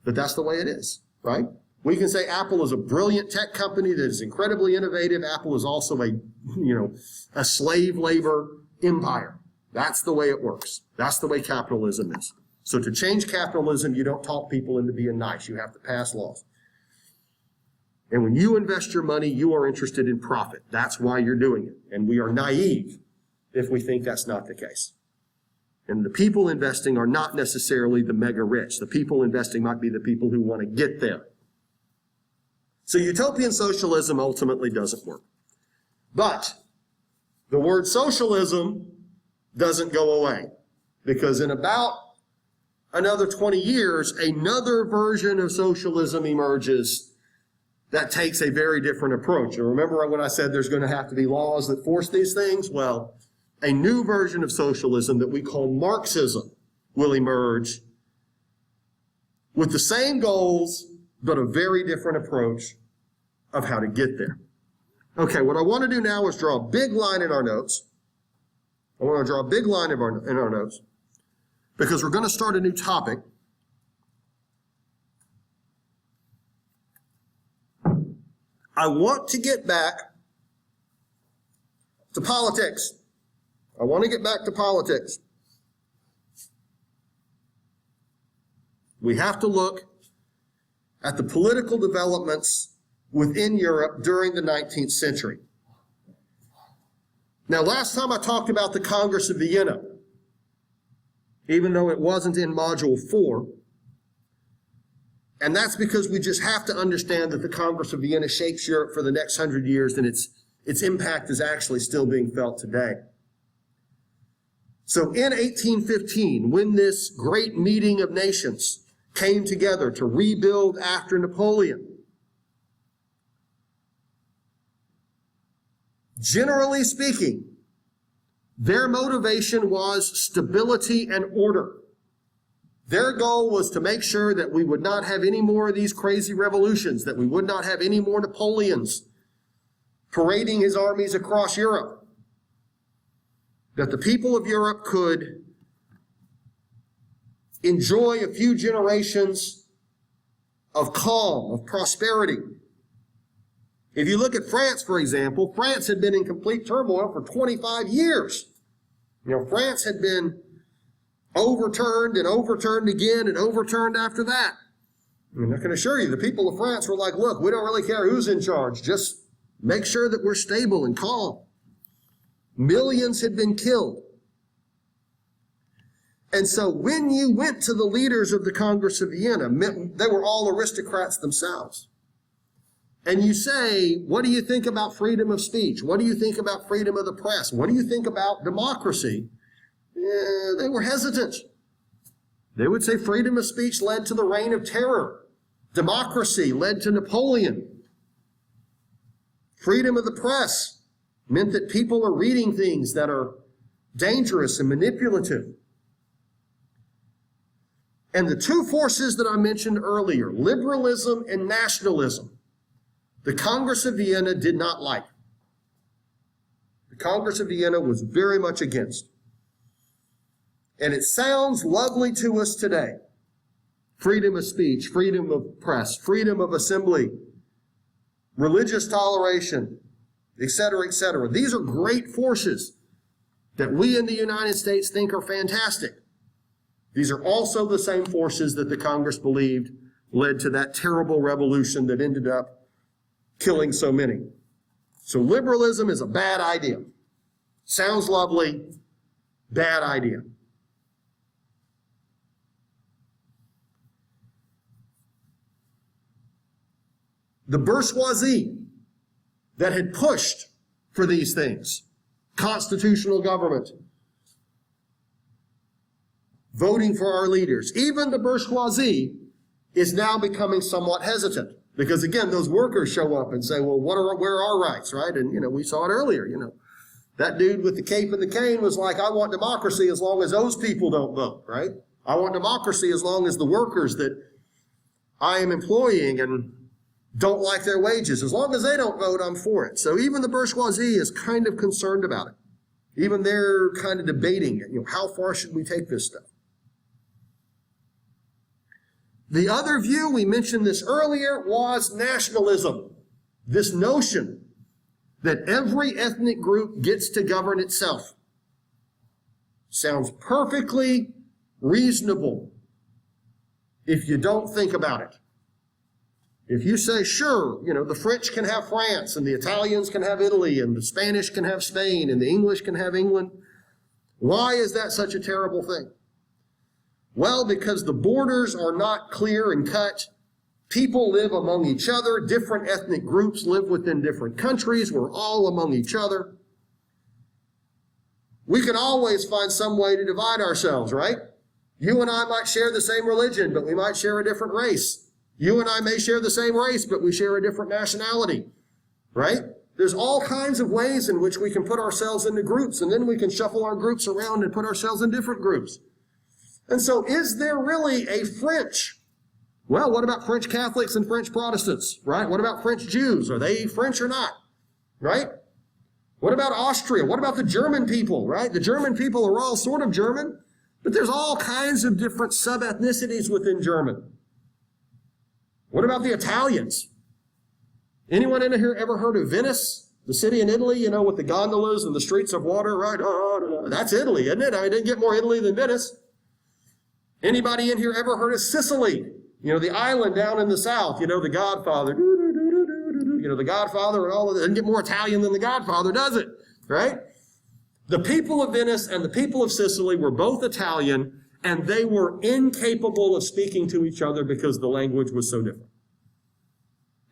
But that's the way it is, right? We can say Apple is a brilliant tech company that is incredibly innovative. Apple is also a slave labor empire. That's the way it works. That's the way capitalism is. So to change capitalism, you don't talk people into being nice. You have to pass laws. And when you invest your money, you are interested in profit. That's why you're doing it. And we are naive if we think that's not the case. And the people investing are not necessarily the mega rich. The people investing might be the people who want to get there. So utopian socialism ultimately doesn't work. But the word socialism doesn't go away, because in about another 20 years, another version of socialism emerges that takes a very different approach. And remember when I said there's going to have to be laws that force these things? Well, a new version of socialism that we call Marxism will emerge with the same goals, but a very different approach of how to get there. Okay, what I want to do now is draw a big line in our notes. I want to draw a big line in our notes because we're going to start a new topic. I want to get back to politics. I want to get back to politics. We have to look at the political developments within Europe during the 19th century. Now, last time I talked about the Congress of Vienna, even though it wasn't in Module 4, And that's because we just have to understand that the Congress of Vienna shapes Europe for the next 100 years, and its impact is actually still being felt today. So in 1815, when this great meeting of nations came together to rebuild after Napoleon, generally speaking, their motivation was stability and order. Their goal was to make sure that we would not have any more of these crazy revolutions, that we would not have any more Napoleons parading his armies across Europe, that the people of Europe could enjoy a few generations of calm, of prosperity. If you look at France, for example, France had been in complete turmoil for 25 years. France had been overturned and overturned again and overturned after that. I can assure you, the people of France were like, look, we don't really care who's in charge. Just make sure that we're stable and calm. Millions had been killed. And so when you went to the leaders of the Congress of Vienna, they were all aristocrats themselves. And you say, what do you think about freedom of speech? What do you think about freedom of the press? What do you think about democracy? They were hesitant. They would say freedom of speech led to the reign of terror. Democracy led to Napoleon. Freedom of the press meant that people are reading things that are dangerous and manipulative. And the two forces that I mentioned earlier, liberalism and nationalism, the Congress of Vienna did not like. The Congress of Vienna was very much against. And it sounds lovely to us today. Freedom of speech, freedom of press, freedom of assembly, religious toleration, etc., etc. These are great forces that we in the United States think are fantastic. These are also the same forces that the Congress believed led to that terrible revolution that ended up killing so many. So liberalism is a bad idea. Sounds lovely, bad idea. The bourgeoisie that had pushed for these things, constitutional government, voting for our leaders, even the bourgeoisie is now becoming somewhat hesitant. Because again, those workers show up and say, well, where are our rights, right? And, we saw it earlier, That dude with the cape and the cane was like, I want democracy as long as those people don't vote, right? I want democracy as long as the workers that I am employing and don't like their wages. As long as they don't vote, I'm for it. So even the bourgeoisie is kind of concerned about it. Even they're kind of debating it. How far should we take this stuff? The other view, we mentioned this earlier, was nationalism. This notion that every ethnic group gets to govern itself. Sounds perfectly reasonable if you don't think about it. If you say, sure, the French can have France, and the Italians can have Italy, and the Spanish can have Spain, and the English can have England, why is that such a terrible thing? Well, because the borders are not clear and cut. People live among each other. Different ethnic groups live within different countries. We're all among each other. We can always find some way to divide ourselves, right? You and I might share the same religion, but we might share a different race. You and I may share the same race, but we share a different nationality, right? There's all kinds of ways in which we can put ourselves into groups, and then we can shuffle our groups around and put ourselves in different groups. And so is there really a French? Well, what about French Catholics and French Protestants, right? What about French Jews? Are they French or not, right? What about Austria? What about the German people, right? The German people are all sort of German, but there's all kinds of different sub-ethnicities within German. What about the Italians? Anyone in here ever heard of Venice, the city in Italy, with the gondolas and the streets of water, right? That's Italy, isn't it? I didn't get more Italy than Venice. Anybody in here ever heard of Sicily? The island down in the south, the Godfather, the Godfather and all of that. Doesn't get more Italian than the Godfather, does it? Right? The people of Venice and the people of Sicily were both Italian, and they were incapable of speaking to each other because the language was so different.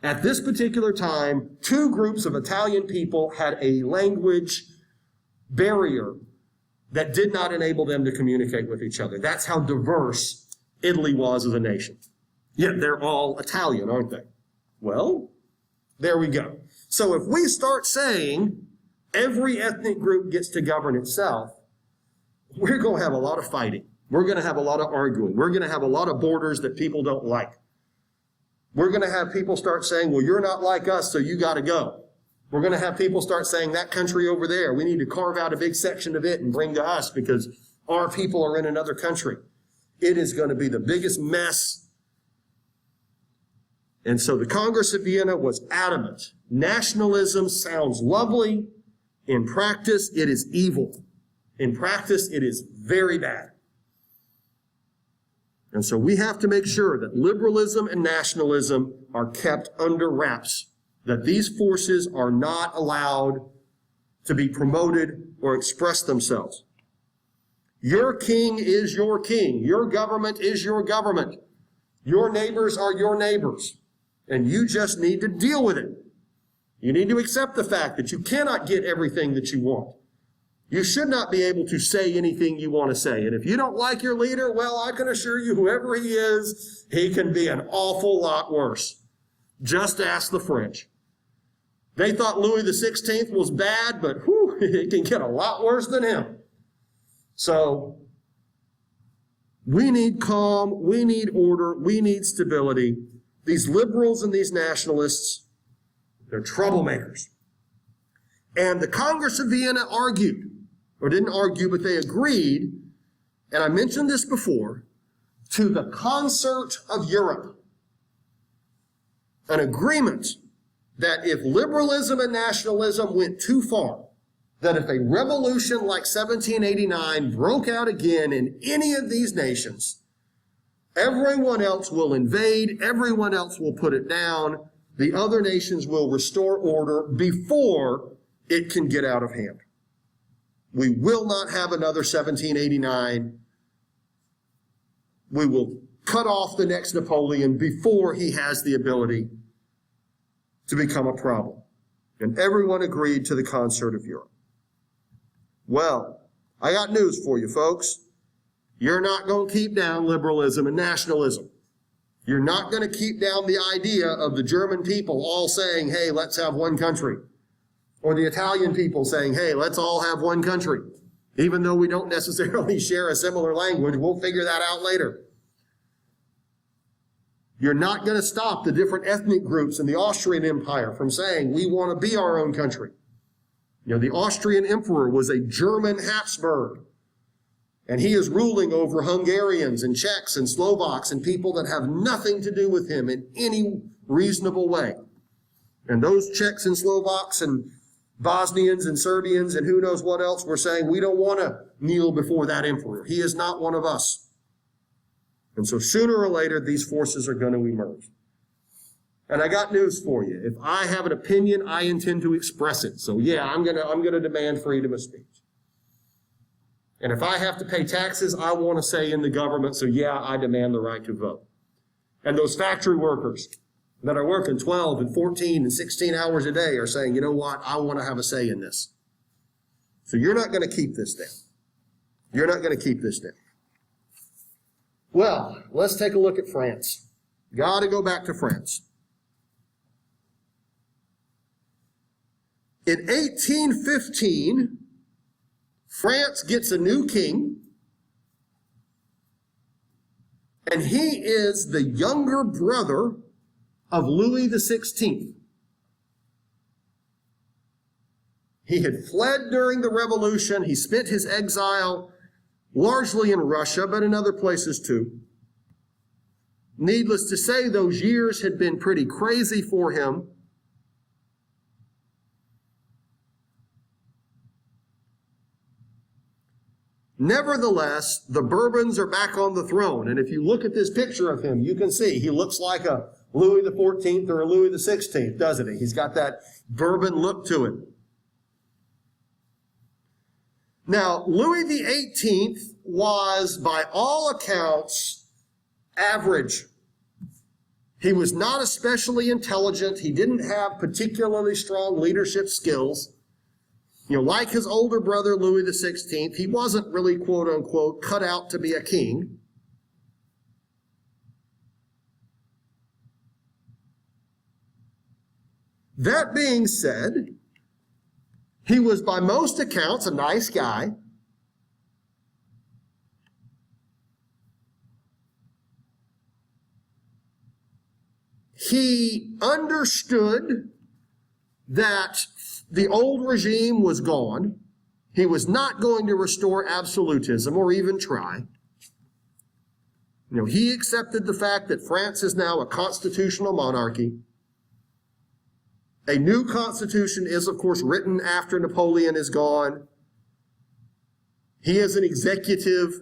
At this particular time, two groups of Italian people had a language barrier that did not enable them to communicate with each other. That's how diverse Italy was as a nation. Yet they're all Italian, aren't they? Well, there we go. So if we start saying every ethnic group gets to govern itself, we're going to have a lot of fighting. We're going to have a lot of arguing. We're going to have a lot of borders that people don't like. We're going to have people start saying, well, you're not like us, so you got to go. We're going to have people start saying, that country over there, we need to carve out a big section of it and bring to us because our people are in another country. It is going to be the biggest mess. And so the Congress of Vienna was adamant. Nationalism sounds lovely. In practice, it is evil. In practice, it is very bad. And so we have to make sure that liberalism and nationalism are kept under wraps, that these forces are not allowed to be promoted or express themselves. Your king is your king. Your government is your government. Your neighbors are your neighbors. And you just need to deal with it. You need to accept the fact that you cannot get everything that you want. You should not be able to say anything you want to say. And if you don't like your leader, well, I can assure you, whoever he is, he can be an awful lot worse. Just ask the French. They thought Louis XVI was bad, but whew, it can get a lot worse than him. So we need calm, we need order, we need stability. These liberals and these nationalists, they're troublemakers. And the Congress of Vienna argued, or didn't argue, but they agreed, and I mentioned this before, to the concert of Europe. An agreement that if liberalism and nationalism went too far, that if a revolution like 1789 broke out again in any of these nations, everyone else will invade, everyone else will put it down, the other nations will restore order before it can get out of hand. We will not have another 1789. We will cut off the next Napoleon before he has the ability to become a problem. And everyone agreed to the concert of Europe. Well, I got news for you, folks. You're not going to keep down liberalism and nationalism. You're not going to keep down the idea of the German people all saying, hey, let's have one country. Or the Italian people saying, hey, let's all have one country. Even though we don't necessarily share a similar language, we'll figure that out later. You're not going to stop the different ethnic groups in the Austrian Empire from saying, we want to be our own country. You know, the Austrian emperor was a German Habsburg. And he is ruling over Hungarians and Czechs and Slovaks and people that have nothing to do with him in any reasonable way. And those Czechs and Slovaks and Bosnians and Serbians and who knows what else were saying, we don't want to kneel before that emperor. He is not one of us. And so sooner or later, these forces are going to emerge. And I got news for you. If I have an opinion, I intend to express it. So yeah, I'm going to demand freedom of speech. And if I have to pay taxes, I want to say in the government, so yeah, I demand the right to vote. And those factory workers that are working 12 and 14 and 16 hours a day are saying, you know what, I want to have a say in this. So you're not going to keep this down. You're not going to keep this down. Well, let's take a look at France. Got to go back to France. In 1815, France gets a new king, and he is the younger brother of Louis XVI. He had fled during the Revolution. He spent his exile largely in Russia, but in other places too. Needless to say, those years had been pretty crazy for him. Nevertheless, the Bourbons are back on the throne. And if you look at this picture of him, you can see he looks like a Louis XIV or a Louis XVI, doesn't he? He's got that Bourbon look to him. Now, Louis XVIII was, by all accounts, average. He was not especially intelligent. He didn't have particularly strong leadership skills. Like his older brother, Louis XVI, he wasn't really, quote unquote, cut out to be a king. That being said, he was by most accounts a nice guy. He understood that the old regime was gone. He was not going to restore absolutism or even try. He accepted the fact that France is now a constitutional monarchy. A new constitution is, of course, written after Napoleon is gone. He is an executive.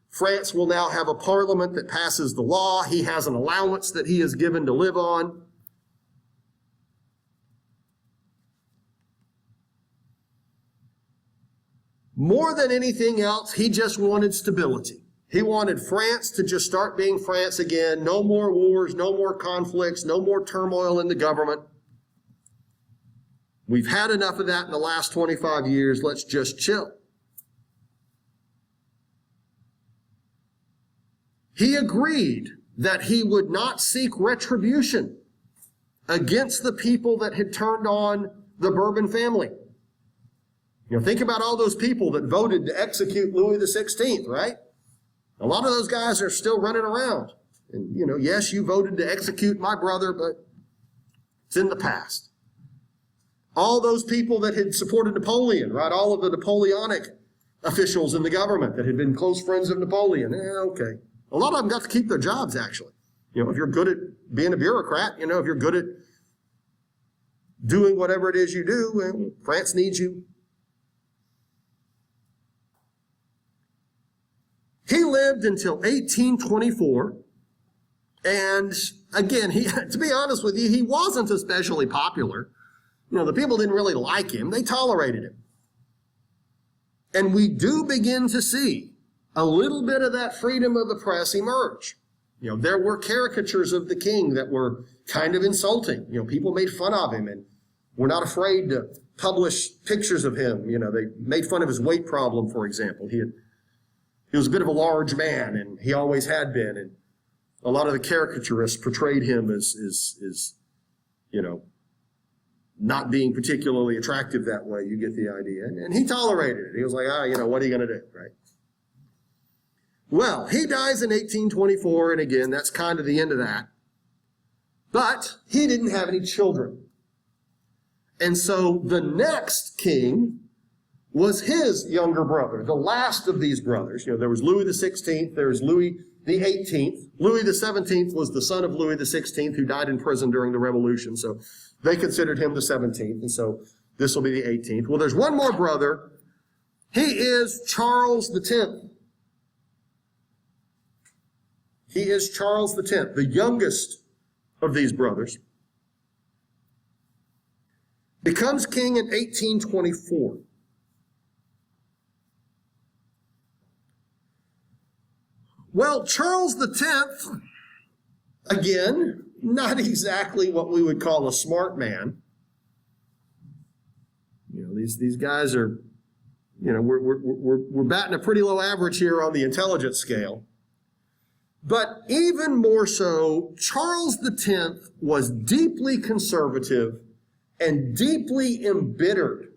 France will now have a parliament that passes the law. He has an allowance that he is given to live on. More than anything else, he just wanted stability. He wanted France to just start being France again. No more wars, no more conflicts, no more turmoil in the government. We've had enough of that in the last 25 years. Let's just chill. He agreed that he would not seek retribution against the people that had turned on the Bourbon family. Think about all those people that voted to execute Louis XVI, right? A lot of those guys are still running around. And, yes, you voted to execute my brother, but it's in the past. All those people that had supported Napoleon, right? All of the Napoleonic officials in the government that had been close friends of Napoleon. Okay. A lot of them got to keep their jobs, actually. If you're good at being a bureaucrat, if you're good at doing whatever it is you do, well, France needs you. He lived until 1824. And again, to be honest with you, he wasn't especially popular. The people didn't really like him. They tolerated him. And we do begin to see a little bit of that freedom of the press emerge. There were caricatures of the king that were kind of insulting. People made fun of him and were not afraid to publish pictures of him. They made fun of his weight problem, for example. He was a bit of a large man, and he always had been. And a lot of the caricaturists portrayed him as not being particularly attractive that way. You get the idea. And he tolerated it. He was like, what are you going to do, right? Well, he dies in 1824, and again, that's kind of the end of that. But he didn't have any children. And so the next king was his younger brother, the last of these brothers. There was Louis XVI, there was Louis XVIII. Louis XVII was the son of Louis XVI, who died in prison during the Revolution. So they considered him the 17th, and so this will be the 18th. Well, there's one more brother. He is Charles X. He is Charles X, the youngest of these brothers. Becomes king in 1824. Well, Charles X, again, not exactly what we would call a smart man. These guys are, we're batting a pretty low average here on the intelligence scale. But even more so, Charles X was deeply conservative and deeply embittered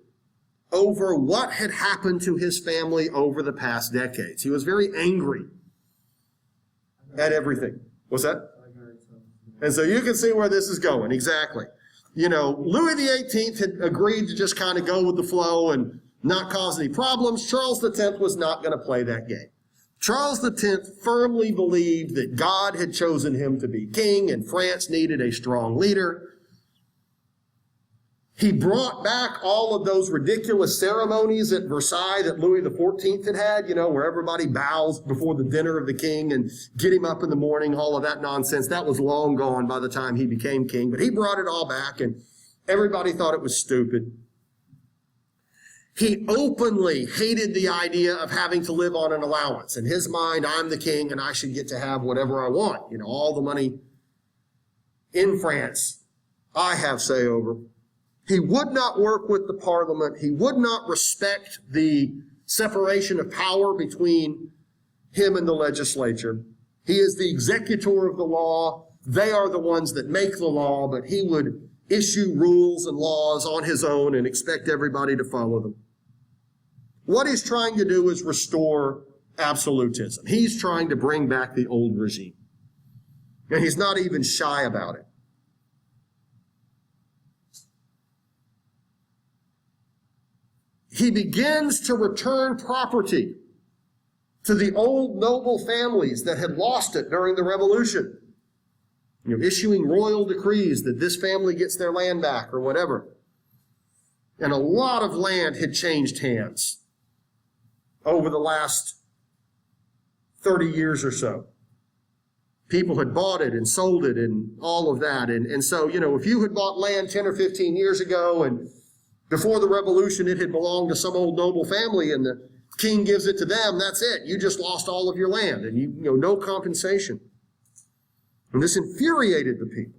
over what had happened to his family over the past decades. He was very angry at everything. What's that? And so you can see where this is going. Exactly. Louis XVIII had agreed to just kind of go with the flow and not cause any problems. Charles X was not going to play that game. Charles X firmly believed that God had chosen him to be king and France needed a strong leader. He brought back all of those ridiculous ceremonies at Versailles that Louis XIV had, where everybody bows before the dinner of the king and get him up in the morning, all of that nonsense. That was long gone by the time he became king, but he brought it all back and everybody thought it was stupid. He openly hated the idea of having to live on an allowance. In his mind, I'm the king and I should get to have whatever I want. You know, all the money in France I have say over. He would not work with the parliament. He would not respect the separation of power between him and the legislature. He is the executor of the law. They are the ones that make the law, but he would issue rules and laws on his own and expect everybody to follow them. What he's trying to do is restore absolutism. He's trying to bring back the old regime. And he's not even shy about it. He begins to return property to the old noble families that had lost it during the revolution. You know, issuing royal decrees that this family gets their land back or whatever. And a lot of land had changed hands over the last 30 years or so. People had bought it and sold it and all of that. And so, you know, if you had bought land 10 or 15 years ago and before the revolution it had belonged to some old noble family and the king gives it to them, that's it. You just lost all of your land and you know, no compensation. And this infuriated the people.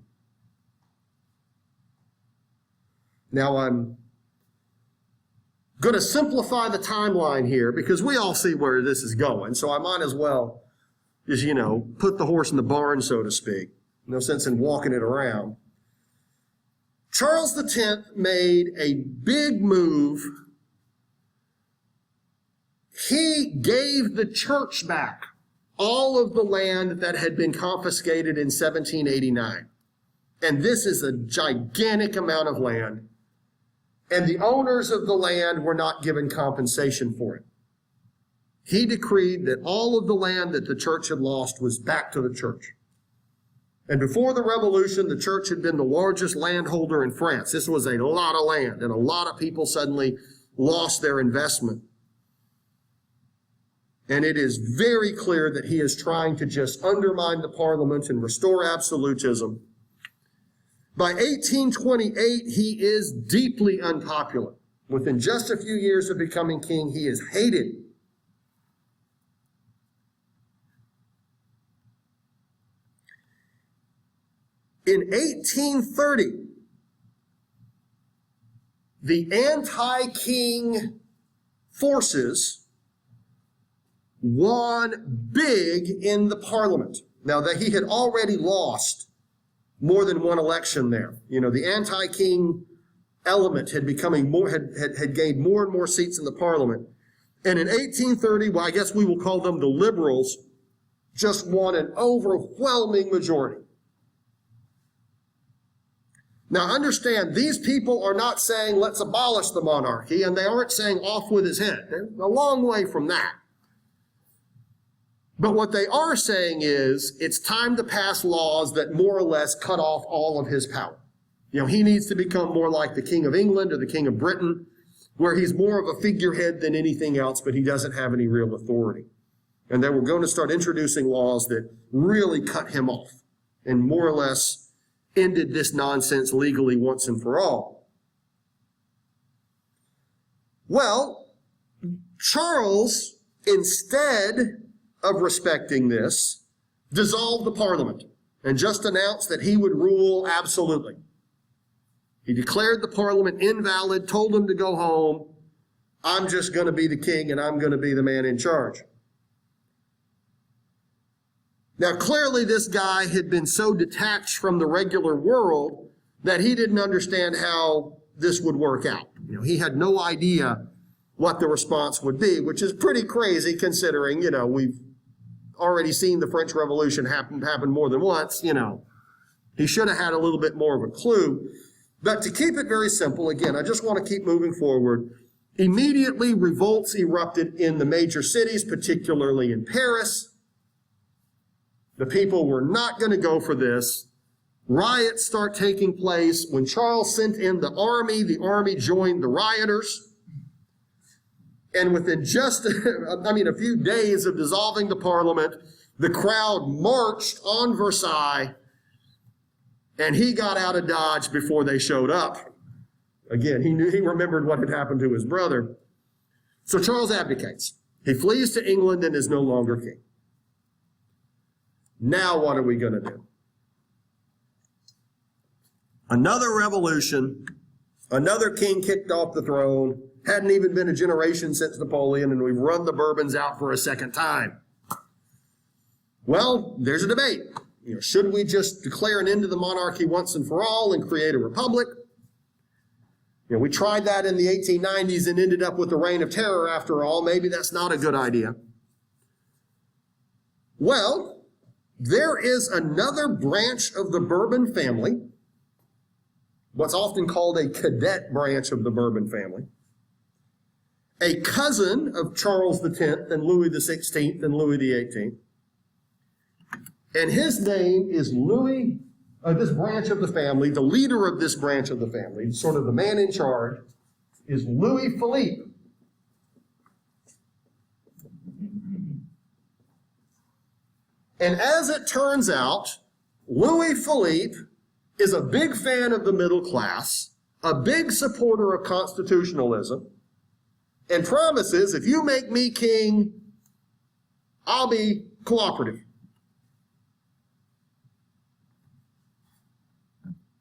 Now I'm going to simplify the timeline here because we all see where this is going. So I might as well just, you know, put the horse in the barn, so to speak. No sense in walking it around. Charles X made a big move. He gave the church back all of the land that had been confiscated in 1789. And this is a gigantic amount of land. And the owners of the land were not given compensation for it. He decreed that all of the land that the church had lost was back to the church. And before the revolution, the church had been the largest landholder in France. This was a lot of land, and a lot of people suddenly lost their investment. And it is very clear that he is trying to just undermine the parliament and restore absolutism. By 1828, he is deeply unpopular. Within just a few years of becoming king, he is hated. In 1830, the anti-king forces won big in the parliament. Now, that he had already lost more than one election there. You know, the anti-king element had becoming more, had gained more and more seats in the parliament. And in 1830, well, I guess we will call them the liberals, just won an overwhelming majority. Now understand, these people are not saying let's abolish the monarchy, and they aren't saying off with his head. They're a long way from that. But what they are saying is it's time to pass laws that more or less cut off all of his power. You know, he needs to become more like the King of England or the King of Britain, where he's more of a figurehead than anything else, but he doesn't have any real authority. And they were going to start introducing laws that really cut him off and more or less ended this nonsense legally once and for all. Well, Charles, instead of respecting this, dissolved the parliament and just announced that he would rule absolutely. He declared the parliament invalid, told them to go home. I'm just going to be the king and I'm going to be the man in charge. Now, clearly this guy had been so detached from the regular world that he didn't understand how this would work out. You know, he had no idea what the response would be, which is pretty crazy considering, you know, we've already seen the French Revolution happen more than once, you know. He should have had a little bit more of a clue. But to keep it very simple, again, I just want to keep moving forward. Immediately, revolts erupted in the major cities, particularly in Paris. The people were not going to go for this. Riots start taking place. When Charles sent in the army joined the rioters. And within just, a few days of dissolving the parliament, the crowd marched on Versailles, and he got out of Dodge before they showed up. Again, he remembered what had happened to his brother. So Charles abdicates. He flees to England and is no longer king. Now what are we going to do? Another revolution, another king kicked off the throne, hadn't even been a generation since Napoleon, and we've run the Bourbons out for a second time. Well, there's a debate. Should we just declare an end to the monarchy once and for all and create a republic? We tried that in the 1890s and ended up with the Reign of Terror after all. Maybe that's not a good idea. Well, there is another branch of the Bourbon family, what's often called a cadet branch of the Bourbon family, a cousin of Charles X and Louis XVI and Louis XVIII. And his name is Louis, this branch of the family, the leader of this branch of the family, sort of the man in charge, is Louis Philippe. And as it turns out, Louis Philippe is a big fan of the middle class, a big supporter of constitutionalism, and promises, if you make me king, I'll be cooperative.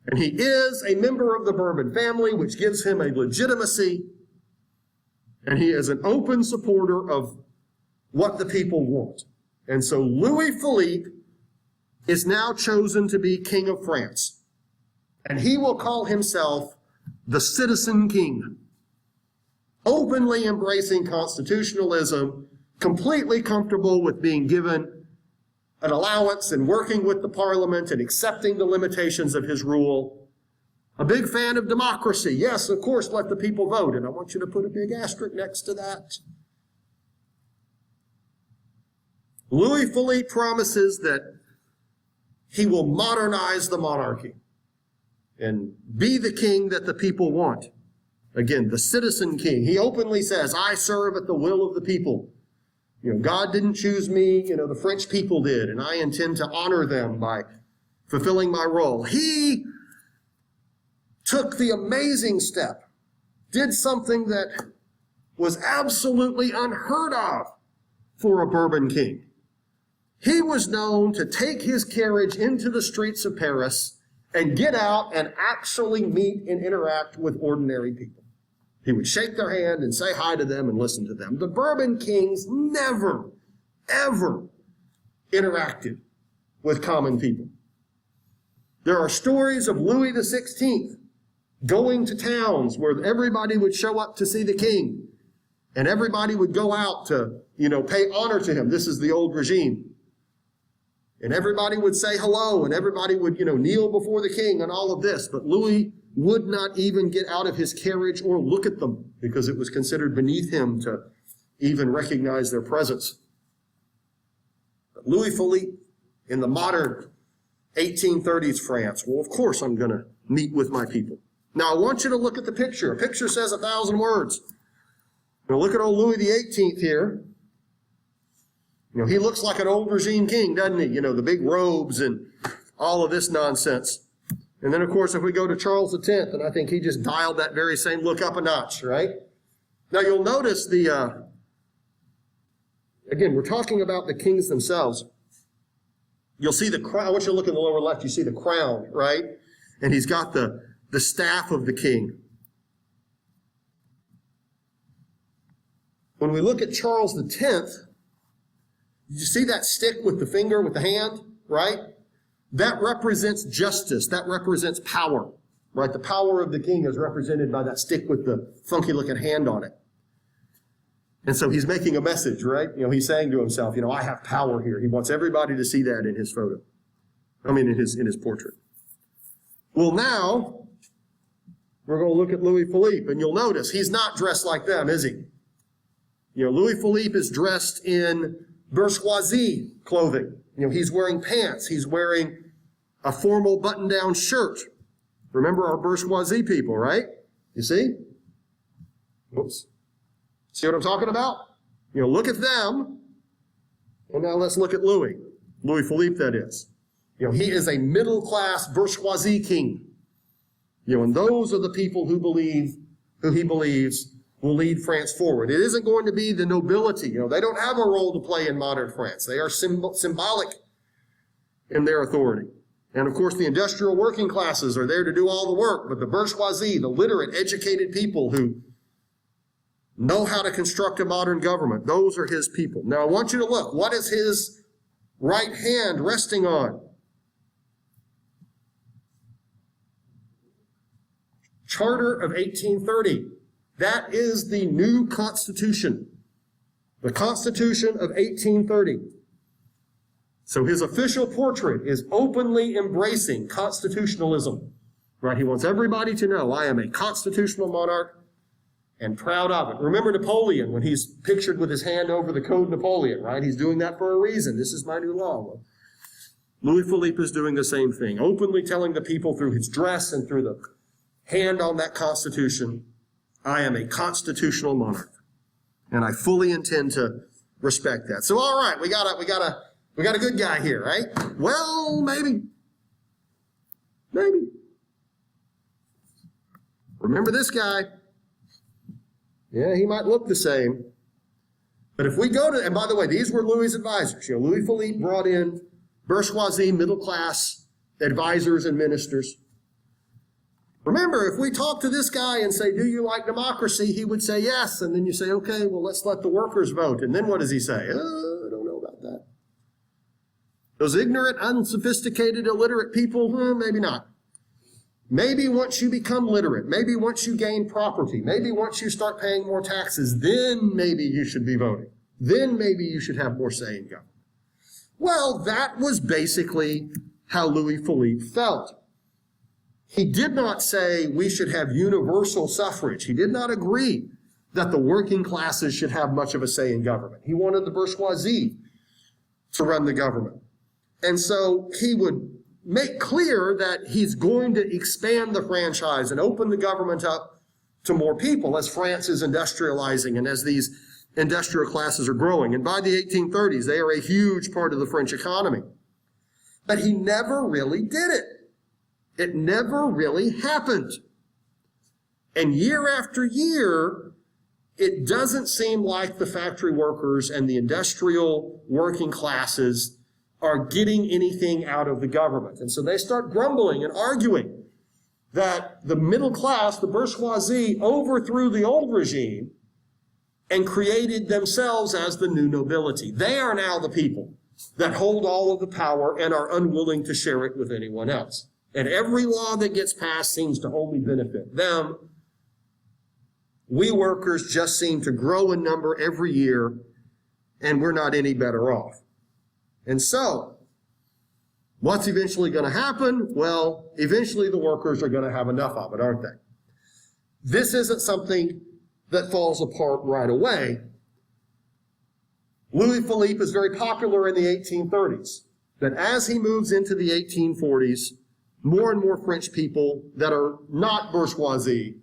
And he is a member of the Bourbon family, which gives him a legitimacy, and he is an open supporter of what the people want. And so Louis Philippe is now chosen to be King of France. And he will call himself the Citizen King, openly embracing constitutionalism, completely comfortable with being given an allowance and working with the parliament and accepting the limitations of his rule. A big fan of democracy. Yes, of course, let the people vote. And I want you to put a big asterisk next to that. Louis Philippe promises that he will modernize the monarchy and be the king that the people want. Again, the citizen king. He openly says, I serve at the will of the people. God didn't choose me, the French people did, and I intend to honor them by fulfilling my role. He took the amazing step, did something that was absolutely unheard of for a Bourbon king. He was known to take his carriage into the streets of Paris and get out and actually meet and interact with ordinary people. He would shake their hand and say hi to them and listen to them. The Bourbon kings never, ever interacted with common people. There are stories of Louis XVI going to towns where everybody would show up to see the king, and everybody would go out to, pay honor to him. This is the old regime. And everybody would say hello, and everybody would, kneel before the king and all of this. But Louis would not even get out of his carriage or look at them because it was considered beneath him to even recognize their presence. But Louis Philippe, in the modern 1830s France, well, of course I'm going to meet with my people. Now, I want you to look at the picture. A picture says 1,000 words. Now, look at old Louis XVIII here. He looks like an old regime king, doesn't he? The big robes and all of this nonsense. And then, of course, if we go to Charles X, and I think he just dialed that very same look up a notch, right? Now, you'll notice again, we're talking about the kings themselves. You'll see the crown. I want you to look in the lower left. You see the crown, right? And he's got the staff of the king. When we look at Charles X, you see that stick with the finger, with the hand, right? That represents justice. That represents power, right? The power of the king is represented by that stick with the funky-looking hand on it. And so he's making a message, right? He's saying to himself, I have power here. He wants everybody to see that in his photo. In his portrait. Well, now, we're going to look at Louis Philippe, and you'll notice he's not dressed like them, is he? Louis Philippe is dressed in bourgeoisie clothing. He's wearing pants. He's wearing a formal button-down shirt. Remember our bourgeoisie people, right? You see? Whoops. See what I'm talking about? Look at them. And now let's look at Louis Philippe, that is. He is a middle-class bourgeoisie king. And those are the people who he believes will lead France forward. It isn't going to be the nobility. They don't have a role to play in modern France. They are symbolic in their authority. And of course, the industrial working classes are there to do all the work, but the bourgeoisie, the literate, educated people who know how to construct a modern government, those are his people. Now, I want you to look. What is his right hand resting on? Charter of 1830. That is the new Constitution. The Constitution of 1830. So his official portrait is openly embracing constitutionalism. Right? He wants everybody to know, I am a constitutional monarch and proud of it. Remember Napoleon, when he's pictured with his hand over the Code Napoleon, right? He's doing that for a reason. This is my new law. Well, Louis Philippe is doing the same thing, openly telling the people through his dress and through the hand on that Constitution, I am a constitutional monarch, and I fully intend to respect that. So, all right, we got a good guy here, right? Well, maybe. Remember this guy? Yeah, he might look the same. But if we go to, and by the way, these were Louis's advisors. Louis Philippe brought in bourgeoisie, middle class advisors and ministers. Remember, if we talk to this guy and say, do you like democracy? He would say yes. And then you say, okay, well, let's let the workers vote. And then what does he say? I don't know about that. Those ignorant, unsophisticated, illiterate people, maybe not. Maybe once you become literate, maybe once you gain property, maybe once you start paying more taxes, then maybe you should be voting. Then maybe you should have more say in government. Well, that was basically how Louis Philippe felt. He did not say we should have universal suffrage. He did not agree that the working classes should have much of a say in government. He wanted the bourgeoisie to run the government. And so he would make clear that he's going to expand the franchise and open the government up to more people as France is industrializing and as these industrial classes are growing. And by the 1830s, they are a huge part of the French economy. But he never really did it. It never really happened. And year after year, it doesn't seem like the factory workers and the industrial working classes are getting anything out of the government. And so they start grumbling and arguing that the middle class, the bourgeoisie, overthrew the old regime and created themselves as the new nobility. They are now the people that hold all of the power and are unwilling to share it with anyone else. And every law that gets passed seems to only benefit them. We workers just seem to grow in number every year, and we're not any better off. And so, what's eventually going to happen? Well, eventually the workers are going to have enough of it, aren't they? This isn't something that falls apart right away. Louis Philippe is very popular in the 1830s. But as he moves into the 1840s, more and more French people that are not bourgeoisie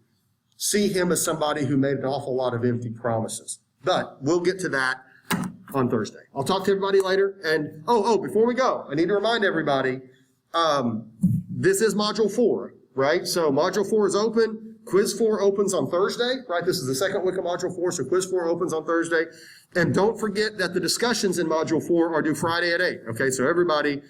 see him as somebody who made an awful lot of empty promises. But we'll get to that on Thursday. I'll talk to everybody later. And, before we go, I need to remind everybody, this is Module 4, right? So Module 4 is open. Quiz 4 opens on Thursday, right? This is the second week of Module 4, so Quiz 4 opens on Thursday. And don't forget that the discussions in Module 4 are due Friday at 8, okay? So everybody,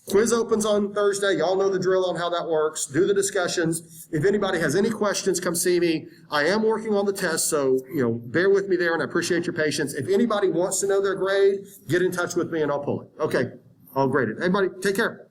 quiz opens on Thursday. Y'all know the drill on how that works. Do the discussions. If anybody has any questions, come see me. I am working on the test, so, bear with me there, and I appreciate your patience. If anybody wants to know their grade, get in touch with me, and I'll pull it. Okay, I'll grade it. Everybody, take care.